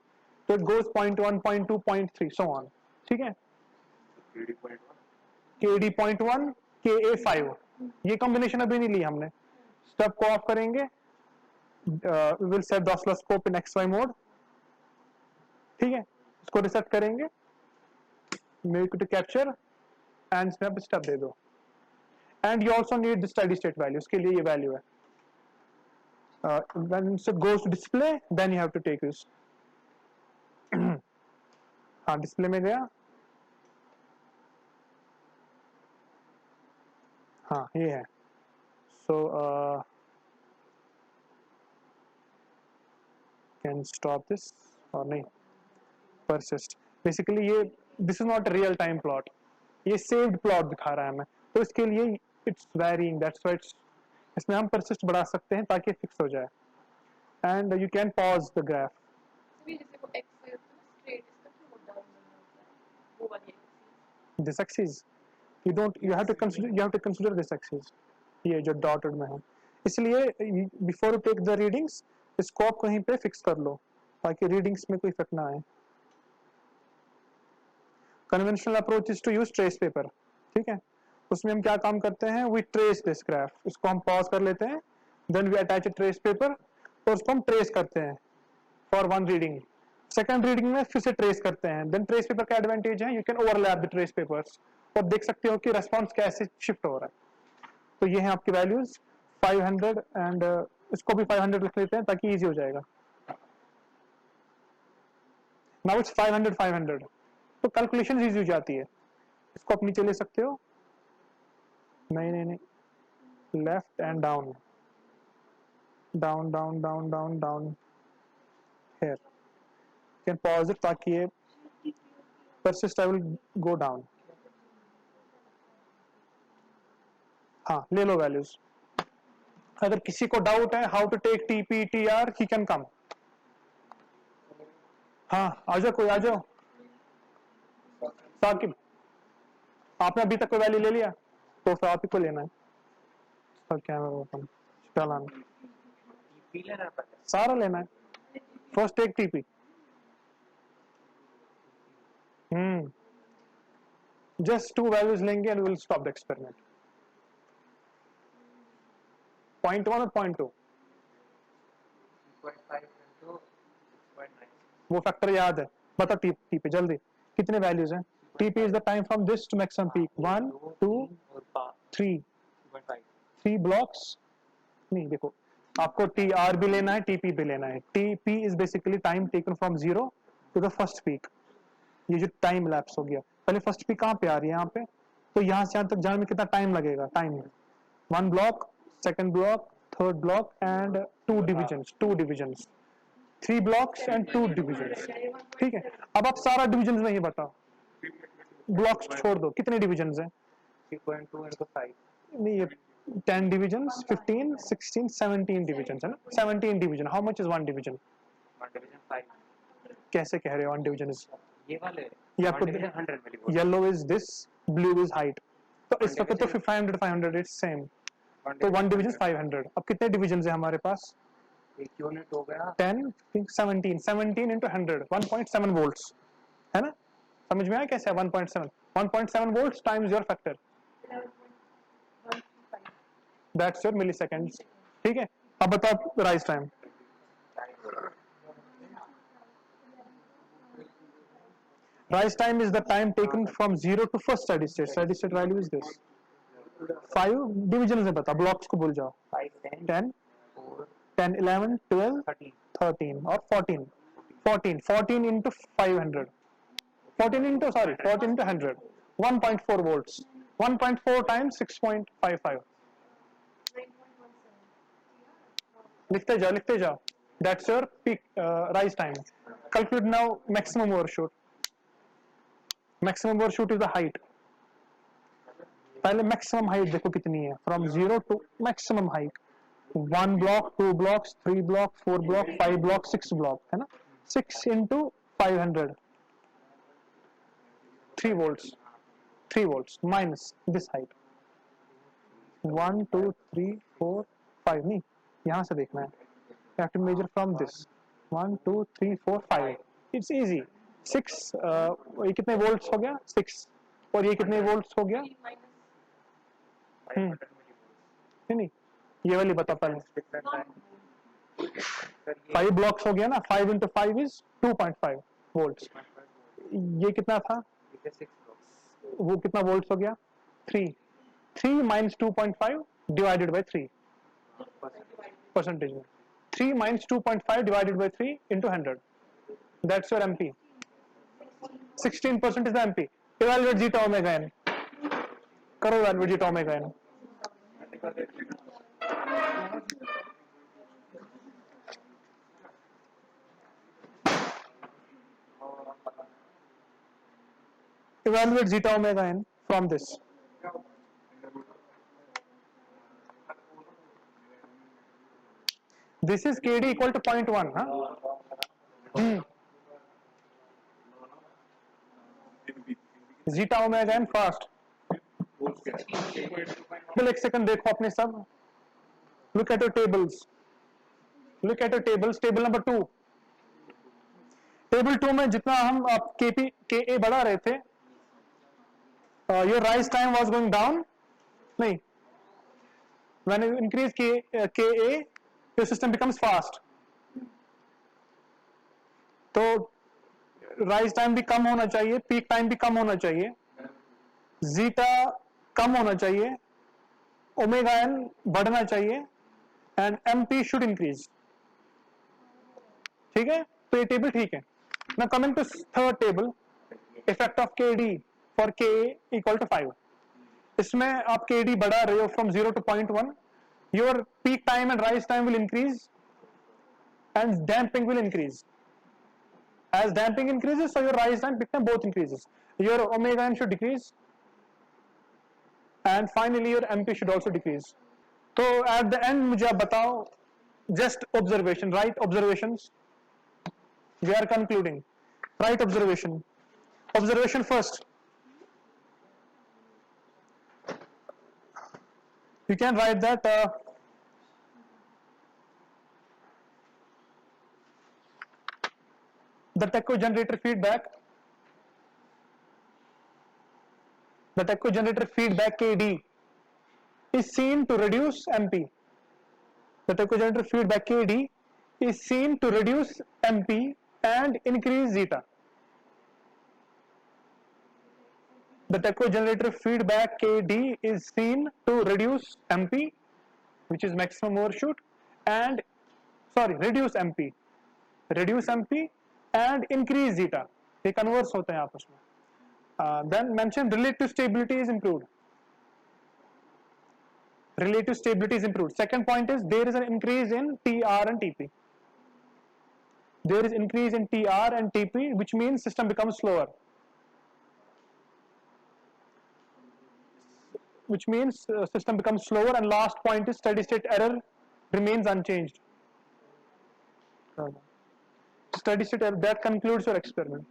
तो इट गोज 0.1 0.2 0.3 सो ऑन ठीक है KD 0.1 KA 5 ये कॉम्बिनेशन अभी नहीं ली हमने स्टेप को ऑफ करेंगे we will set the oscilloscope in XY mode ठीक है इसको रिसेट करेंगे make it to capture and snap step दे दो and you also need the steady state value उसके लिए ये वैल्यू है when it goes to display then you have to take this हाँ डिस्प्ले में गया हाँ ये है so can stop this और नहीं persist basically ये this is not a real time plot ये saved plot दिखा रहा है हमें तो इसके लिए it's varying that's why it's इसमें हम persist बढ़ा सकते हैं ताकि फिक्स हो जाए and you can pause the graph this axis you have to consider this axis ये जो डॉटेड में है इसलिए before you take the readings इसको आप कहीं पे फिक्स कर लो ताकि रीडिंग्स में कोई इफेक्ट ना आए conventional approach is to use trace paper ठीक है उसमें हम क्या काम करते हैं वी ट्रेस दिस ग्राफ इसको हम पॉज कर लेते हैं then we attach a trace paper और उसको हम ट्रेस करते हैं for one reading second reading में फिर से ट्रेस करते हैं देन ट्रेस पेपर का एडवांटेज है you can overlap the trace papers और देख सकते हो कि रेस्पॉन्स कैसे शिफ्ट हो रहा है तो ये हैं आपकी वैल्यूज 500 एंड इसको भी 500 लिख लेते हैं ताकि इजी हो जाएगा नाउ इट्स 500 तो कैलकुलेशन इजी हो जाती है इसको आप नीचे ले सकते हो नहीं left and down down here you can pause it ताकि ये persist I will go down हाँ ले लो वैल्यूज अगर किसी को डाउट है how to take TP TR he can come हाँ आ जाओ कोई आ जाओ साकिब आपने अभी तक कोई वैल्यू ले लिया तो फिर आप ही को लेना है सब कैमरा ओपन चलाना सारा लेना है first take TP just 2 values लेंगे and will stop the experiment 0.1 और 0.2 वो फैक्टर याद है बता TP जल्दी कितने वैल्यूज हैं TP is the time from this to maximum peak 1 2 3 blocks नहीं देखो आपको TR भी लेना है TP भी लेना है TP is basically time taken from 0 to the first peak ये जो टाइम लैप्स हो गया पहले फर्स्ट पीक कहाँ पे आ रही है यहाँ पे तो यहाँ से यहाँ तक जाने में कितना टाइम लगेगा time 1 block second block third block and 2 divisions 3 blocks and 2 divisions ठीक है अब आप सारा डिविजन्स नहीं बताओ ब्लॉक्स छोड़ दो कितने डिविजन्स हैं 3.2 into 5 नहीं ये 10 डिविजन्स 15 16 17 डिविजन्स है ना 17 division how much is 1 division 1 division 5 कैसे कह रहे हो 1 डिवीजन इज ये वाले ये 1 आपको division 100 millivolts yellow is this blue is height तो इस वक्त तो 500 इट्स सेम तो 1 डिवीजन 500 अब कितने डिविजन्स है हमारे पास एक यूनिट हो गया 10 17 into 100 1.7 वोल्ट्स है ना समझ में आया कैसे 1.7 volts times your factor that's your milliseconds. ठीक है, अब बताओ rise time. Rise time is the time taken from 0 to first steady state. Steady state value is this. 5 divisions में बता, blocks को भूल जाओ. 10, 10, 11, 12, 13 और 14. 14 into 500. 14 into 100. 1.4 volts. 1.4 times 6.55. लिखते जाओ. That's your peak rise time. Calculate now maximum overshoot. Maximum overshoot is the height. पहले maximum height देखो कितनी है. From 0 to maximum height. 1 block, 2 blocks, 3 blocks, 4 blocks, 5 blocks, 6 blocks, है ना? 6 into 500. 3 volts. 3 volts minus this height. 1, 2, 3, 4, 5. नहीं, यहाँ से देखना है. You have to measure from this. 1, 2, 3, 4, 5. It's easy. 6 ये कितने वोल्ट्स हो गया? 6. और ये कितने वोल्ट्स हो गया? नहीं, ये वाली बता पहले. 5 ब्लॉक्स हो गया ना. 5 into 5 is 2.5 वोल्ट्स. ये कितना था? वो कितना वोल्ट्स हो गया? 3. 3 minus 2.5 divided by 3 परसेंटेज में. 3 minus 2.5 divided by 3 into 100. That's your MP. 16% is the MP. Evaluate zeta omega n. करो evaluate zeta omega n. Evaluate zeta omega n from this. This is KD equal to 0.1. Huh? Zeta omega n fast. फिर एक सेकंड देखो अपने सब. Look at your tables. Look at your tables. Table number 2. Table 2 में जितना हम आप KP KA बढ़ा रहे थे, your rise time was going down. नहीं. When you increase KA, your system becomes fast. तो राइज टाइम भी कम होना चाहिए, पीक टाइम भी कम होना चाहिए, जीटा कम होना चाहिए, ओमेगा एन बढ़ना चाहिए एंड एमपी शुड इंक्रीज. ठीक है, तो ये टेबल ठीक है. Now coming to third table, effect of KD for K equal to 5. इसमें आप केडी बढ़ा रहे हो from 0 to 0.1, your peak time and rise time will increase and damping will increase. As damping increases, so your rise time peak time both increases. Your omega n should decrease, and finally your MP should also decrease. So at the end मुझे आप बताओ, just observation, right observations. We are concluding. Right observation. Observation first. You can write that. The Teco generator feedback KD is seen to reduce MP. The Teco generator feedback KD is seen to reduce MP and increase zeta. The Teco generator feedback KD is seen to reduce MP, which is maximum overshoot, and reduce MP and increase zeta. ये कन्वर्स होते हैं आपस में. Then mention relative stability is improved. Relative stability is improved. Second point is there is an increase in TR and TP. There is increase in TR and TP, which means system becomes slower. Which means system becomes slower. And last point is steady state error remains unchanged. Steady state error, that concludes your experiment.